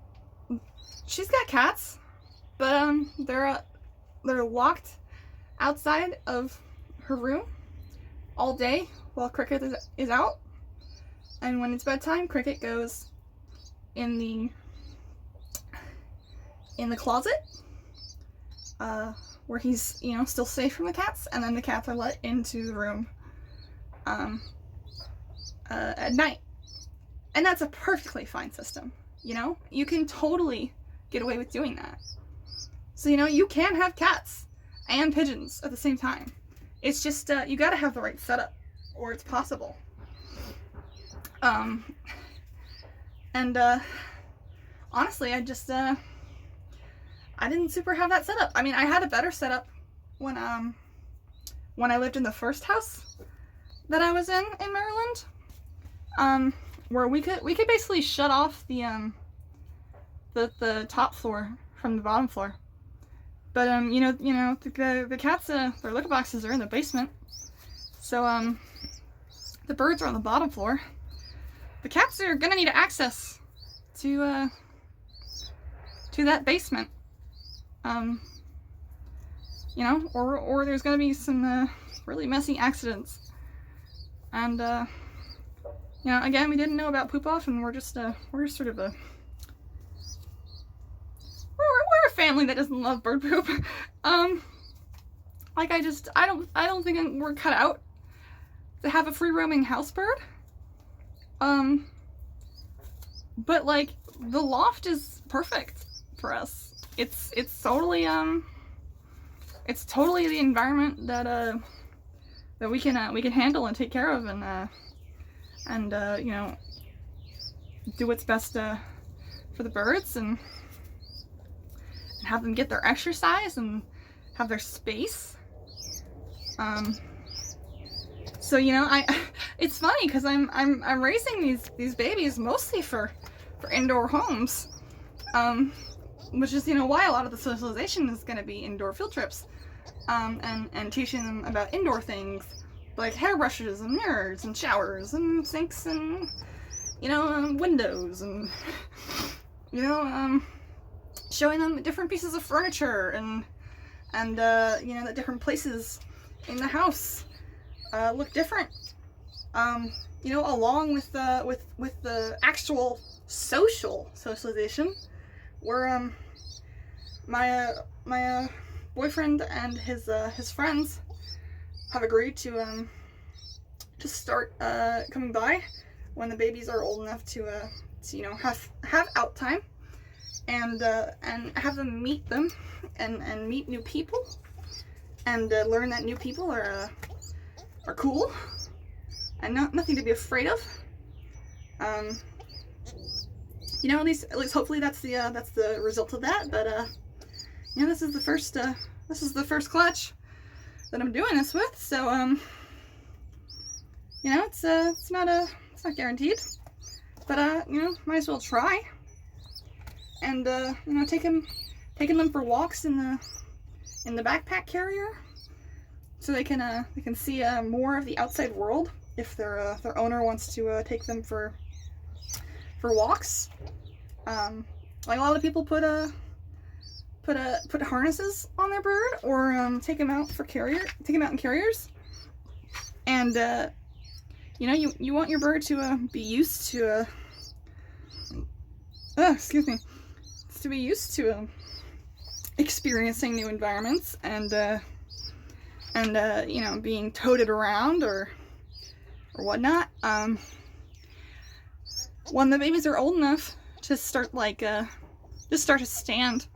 she's got cats, but they're locked outside of her room all day while Cricket is out, and when it's bedtime, Cricket goes in the closet, where he's, you know, still safe from the cats, and then the cats are let into the room at night. And that's a perfectly fine system, you know? You can totally get away with doing that. So, you know, you can have cats and pigeons at the same time. It's just, you gotta have the right setup, or it's possible. Honestly, I didn't super have that setup. I mean, I had a better setup when I lived in the first house that I was in Maryland, where we could basically shut off the top floor from the bottom floor. But you know the cats, their litter boxes are in the basement, so the birds are on the bottom floor. The cats are gonna need access to that basement. You know, or there's gonna be some really messy accidents. And you know, again, we didn't know about poop off, and we're just sort of we're a family that doesn't love bird poop. Like I don't think we're cut out to have a free roaming house bird. But like the loft is perfect for us. It's totally the environment that we can handle and take care of, and you know, do what's best for the birds, and have them get their exercise and have their space. So you know, it's funny because I'm raising these babies mostly for indoor homes, which is, you know, why a lot of the socialization is going to be indoor field trips, and teaching them about indoor things like hairbrushes and mirrors and showers and sinks and, you know, windows, and you know, showing them different pieces of furniture and you know, that different places in the house look different, you know, along with the actual socialization, where my boyfriend and his friends have agreed to start coming by when the babies are old enough to you know, have out time, and have them meet them and meet new people, and learn that new people are cool and nothing to be afraid of. you know, at least hopefully that's the result of that. But you know, this is the first clutch that I'm doing this with, so you know, it's not guaranteed, but you know, might as well try. And you know, taking them for walks in the backpack carrier, so they can see more of the outside world if their owner wants to take them for walks. Like a lot of people put harnesses on their bird, or take them out in carriers. And you know, you want your bird to be used to to be used to experiencing new environments, and you know, being toted around or whatnot. When the babies are old enough to start to stand,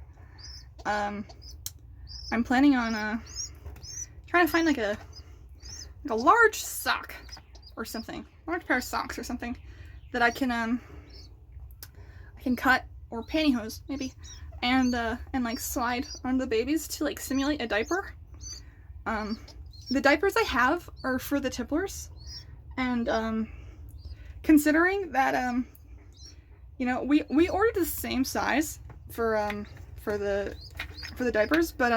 I'm planning on trying to find like a large sock or something, large pair of socks or something that I can cut, or pantyhose maybe, and like slide on the babies to like simulate a diaper. The diapers I have are for the tipplers, and considering that you know, we ordered the same size for the diapers, but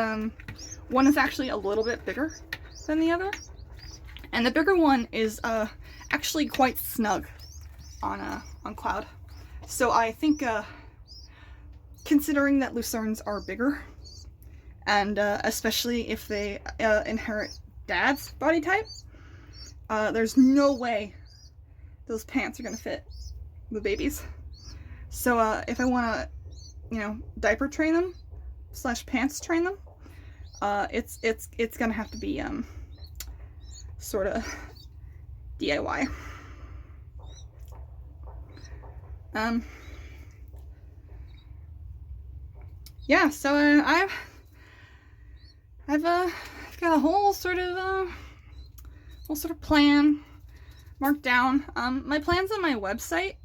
one is actually a little bit bigger than the other, and the bigger one is actually quite snug on Cloud. So I think considering that Lucernes are bigger, and especially if they inherit Dad's body type, there's no way those pants are gonna fit the babies. So if I want to, you know, diaper train them / pants train them, it's gonna have to be sort of DIY. Yeah, so I've got a whole sort of plan marked down. My plan's on my website.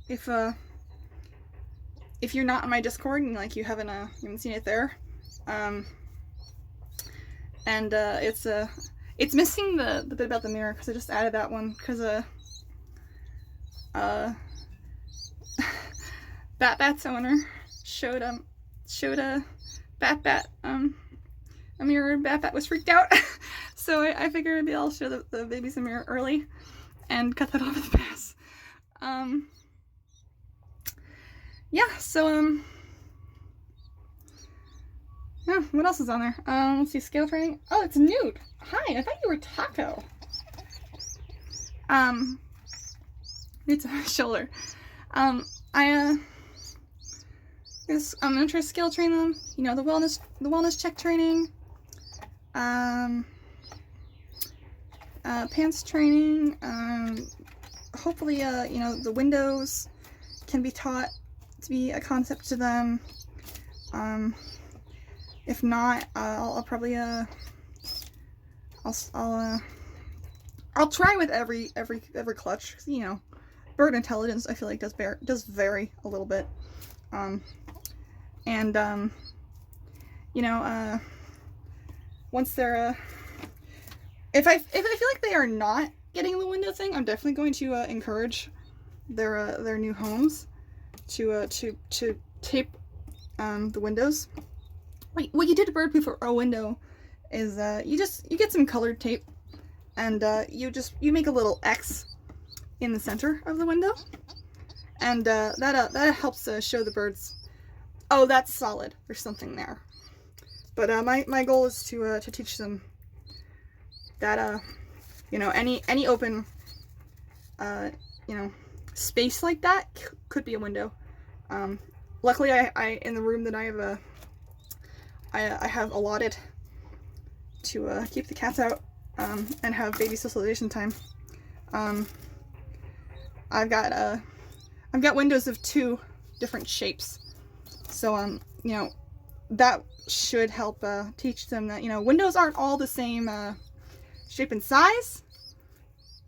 If you're not on my Discord and like you haven't seen it there, and it's missing the bit about the mirror because I just added that one because Bat's owner showed a Bat a mirror, and Bat was freaked out. So I figured maybe I'll show the babies a mirror early and cut that off with the pass. Yeah, so yeah, what else is on there? Let's see, scale training. Oh, it's Newt. Hi, I thought you were Taco. It's on my shoulder. I'm gonna try to scale train them. You know, the wellness check training. Pants training. Hopefully, you know, the windows can be taught to be a concept to them. If not, I'll probably I'll try with every clutch. You know, bird intelligence I feel like does vary a little bit. You know, once they're if I feel like they are not getting the window thing, I'm definitely going to encourage their new homes to tape the windows. What you did to bird proof a window is you get some colored tape, and you make a little X in the center of the window, and that helps show the birds, oh, that's solid, there's something there. But my goal is to teach them that you know, any open you know, space like that could be a window. Luckily I in the room that I have allotted to keep the cats out and have baby socialization time. I've got windows of 2 different shapes, so you know, that should help teach them that, you know, windows aren't all the same shape and size,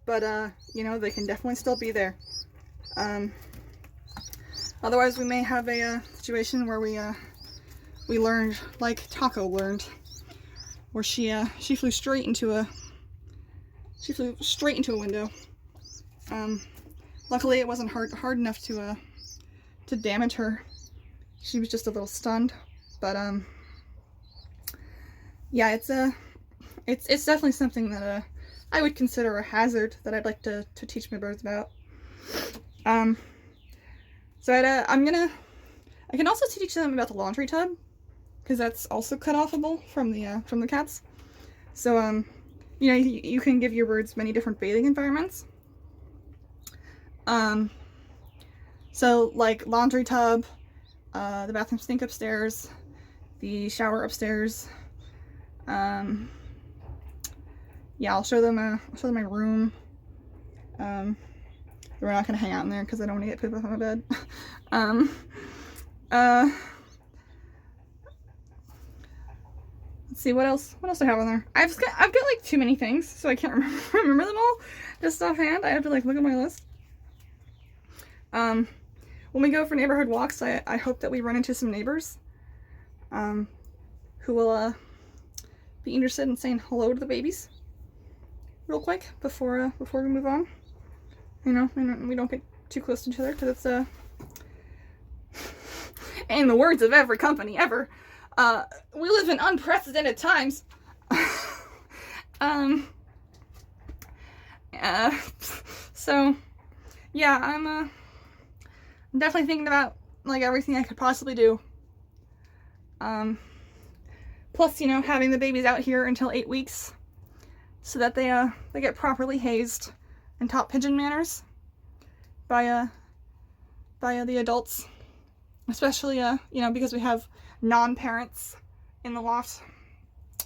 but you know, they can definitely still be there. Otherwise, we may have a situation where we learned, like Taco learned, where she flew straight into a window. Luckily, it wasn't hard enough to damage her. She was just a little stunned, but yeah, it's definitely something that I would consider a hazard that I'd like to teach my birds about. So I can also teach them about the laundry tub, because that's also cut offable from the cats. So you know, you can give your birds many different bathing environments. So like laundry tub, the bathroom sink upstairs, the shower upstairs. Yeah, I'll show them my room. We're not gonna hang out in there because I don't want to get poop off my bed. Let's see what else I have on there. I've got like too many things, so I can't remember them all just offhand. I have to like look at my list. When we go for neighborhood walks, I hope that we run into some neighbors who will be interested in saying hello to the babies real quick before we move on. You know, and we don't get too close to each other, because it's in the words of every company ever, we live in unprecedented times. So yeah, I'm definitely thinking about like everything I could possibly do. Plus, you know, having the babies out here until 8 weeks, so that they get properly hazed and taught pigeon manners by the adults, especially you know, because we have non-parents in the loft.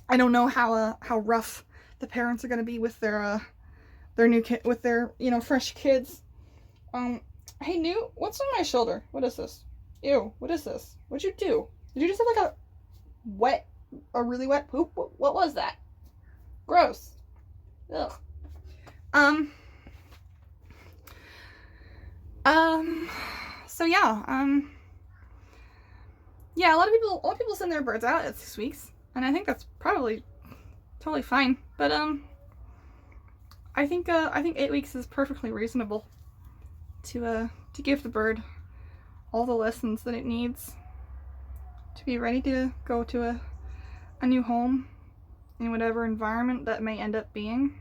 I don't know how rough the parents are going to be with their new kid, with their, you know, fresh kids. Hey Newt, what's on my shoulder? What is this? Ew, what is this? What'd you do? Did you just have like a really wet poop? What was that? Gross. Ugh. So yeah, yeah, a lot of people send their birds out at 6 weeks, and I think that's probably totally fine. But I think 8 weeks is perfectly reasonable to give the bird all the lessons that it needs to be ready to go to a new home in whatever environment that may end up being.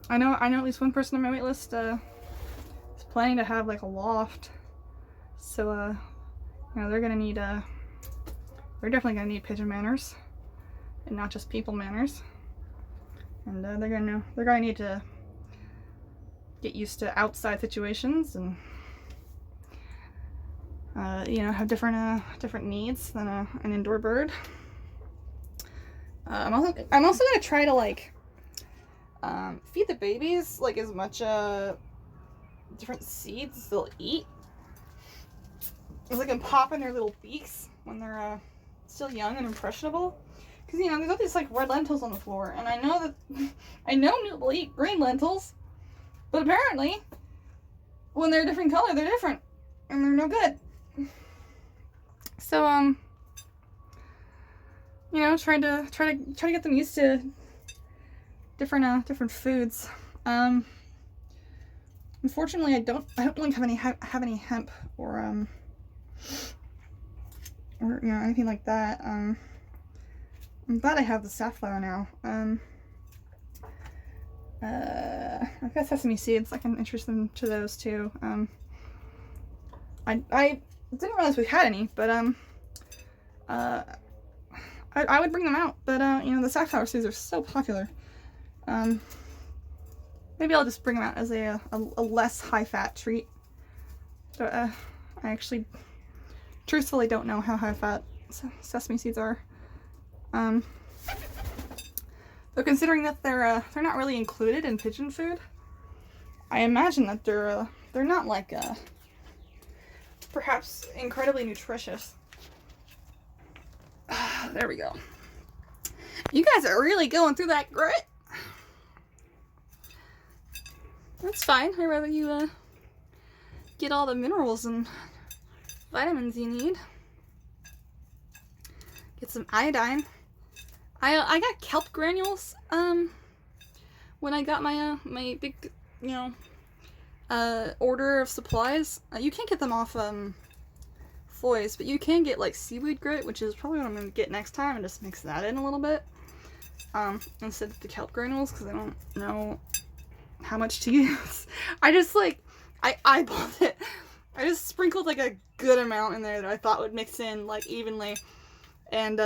I know at least one person on my wait list is planning to have like a loft, so you know, they're definitely gonna need pigeon manners and not just people manners, and they're gonna need to get used to outside situations and you know, have different needs than an indoor bird. I'm also gonna try to like feed the babies like as much different seeds they'll eat, as they can pop in their little beaks when they're still young and impressionable. Because, you know, there's all these like red lentils on the floor, and I know Newt will eat green lentils, but apparently when they're a different color, they're different and they're no good. So you know, try to get them used to different foods. Unfortunately, I don't really have any hemp or you know, anything like that. I'm glad I have the safflower now. I've got sesame seeds. I can introduce them to those too. I didn't realize we had any, but I would bring them out. But you know, the safflower seeds are so popular. Maybe I'll just bring them out as a less high-fat treat. But I actually, truthfully, don't know how high-fat sesame seeds are. But considering that they're not really included in pigeon food, I imagine that they're not like perhaps incredibly nutritious. There we go. You guys are really going through that grit. That's fine. I'd rather you get all the minerals and vitamins you need. Get some iodine. I got kelp granules when I got my my big, you know, order of supplies. You can't get them off Foy's, but you can get like seaweed grit, which is probably what I'm gonna get next time, and just mix that in a little bit instead of the kelp granules, because I don't know how much to use. I just like I eyeballed it. I just sprinkled like a good amount in there that I thought would mix in like evenly, and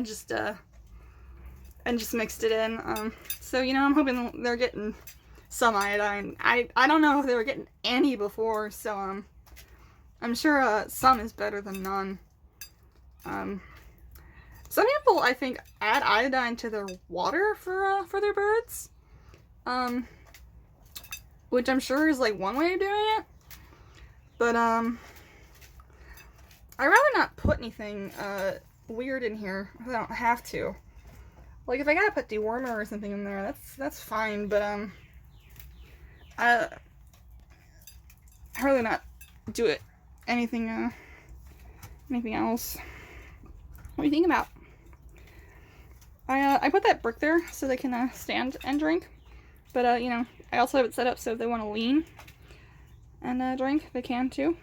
just mixed it in. So you know, I'm hoping they're getting some iodine. I don't know if they were getting any before, so I'm sure some is better than none. Some people, I think, add iodine to their water for their birds, which I'm sure is like one way of doing it. But I'd rather not put anything weird in here if I don't have to. Like if I gotta put dewormer or something in there, that's fine. But I'd rather not do it. Anything else? What do you think about? I put that brick there so they can stand and drink, but you know, I also have it set up so if they want to lean and drink, they can too.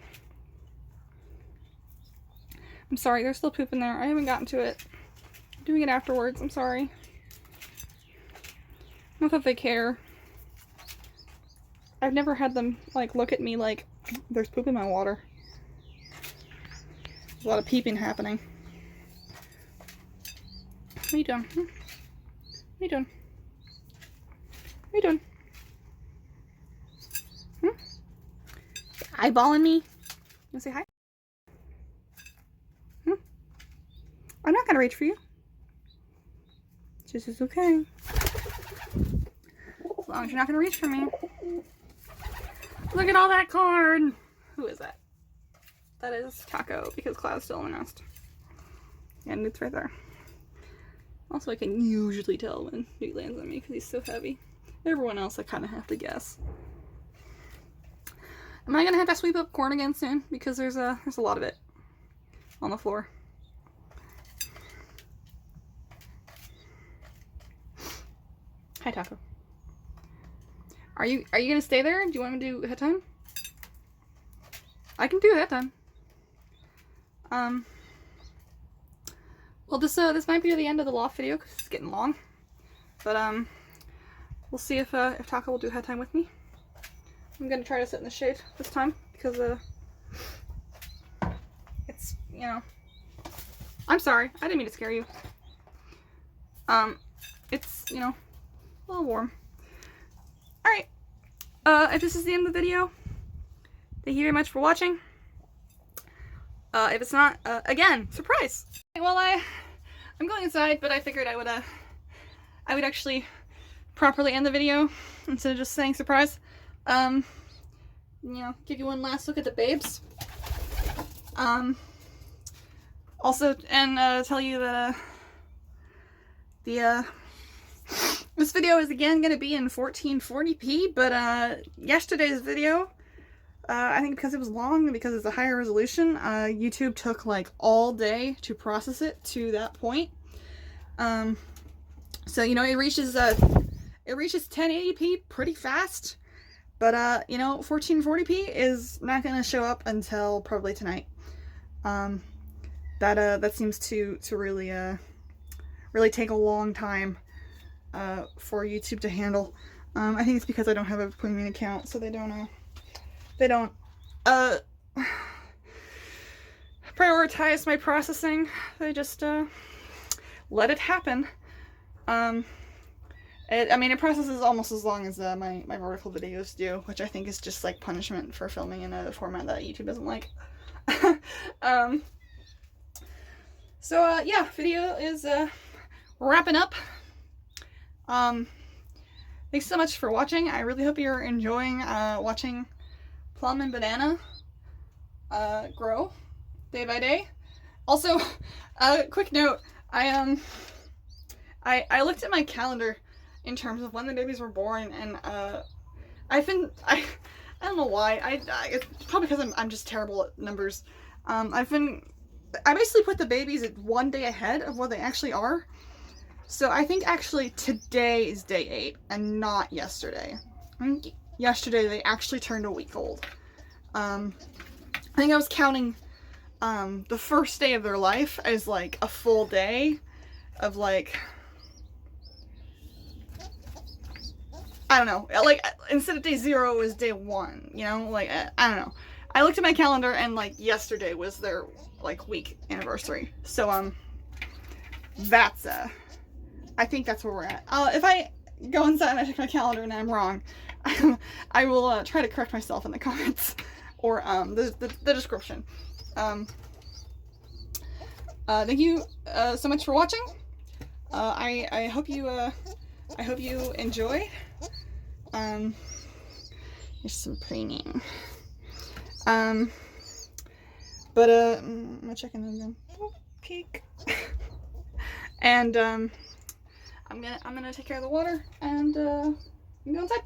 I'm sorry, there's still poop in there. I haven't gotten to it. I'm doing it afterwards. I'm sorry. Not that they care. I've never had them like look at me like there's poop in my water. There's a lot of peeping happening. What are you doing? What are you doing? What are you doing? Eyeballing me? You wanna say hi? I'm not gonna reach for you. This is okay. As long as you're not gonna reach for me. Look at all that corn! Who is that? That is Taco, because Cloud's still in the nest. And Newt's right there. Also, I can usually tell when Newt lands on me because he's so heavy. Everyone else, I kind of have to guess. Am I gonna have to sweep up corn again soon? Because there's a lot of it on the floor. Hi, Taco. Are you gonna stay there? Do you want me to do head time? I can do head time. Well, this might be the end of the Loft video because it's getting long. But we'll see if Taco will do head time with me. I'm gonna try to sit in the shade this time because it's, you know, I'm sorry, I didn't mean to scare you. It's, you know, a little warm. Alright, if this is the end of the video, thank you very much for watching. If it's not, again, surprise! Well, I'm going inside, but I figured I would actually properly end the video instead of just saying surprise. You know, give you one last look at the babes. Also, and tell you that this video is again going to be in 1440p, but yesterday's video, I think because it was long and because it's a higher resolution, YouTube took like all day to process it to that point. So you know, it reaches 1080p pretty fast, but you know, 1440p is not going to show up until probably tonight. That seems to really take a long time for YouTube to handle. I think it's because I don't have a premium account, so they don't prioritize my processing. They just let it happen. I mean, it processes almost as long as my vertical videos do, which I think is just like punishment for filming in a format that YouTube doesn't like. So yeah, video is wrapping up. Thanks so much for watching. I really hope you're enjoying watching Plum and Banana grow day by day. Also, quick note, I looked at my calendar in terms of when the babies were born, and I don't know why. It's probably because I'm just terrible at numbers. I basically put the babies at 1 day ahead of what they actually are. So I think actually today is day 8 and not yesterday. I think yesterday they actually turned a week old. I think I was counting the first day of their life as like a full day of like, I don't know, like instead of day 0 it was day 1, you know, like I don't know. I looked at my calendar and like yesterday was their like week anniversary. So that's I think that's where we're at. If I go inside and I check my calendar and I'm wrong, I will try to correct myself in the comments or the description. Thank you so much for watching. I hope you enjoyed. Here's some preening. But I'm gonna check in again. Oh, peek. And I'm gonna take care of the water and go inside.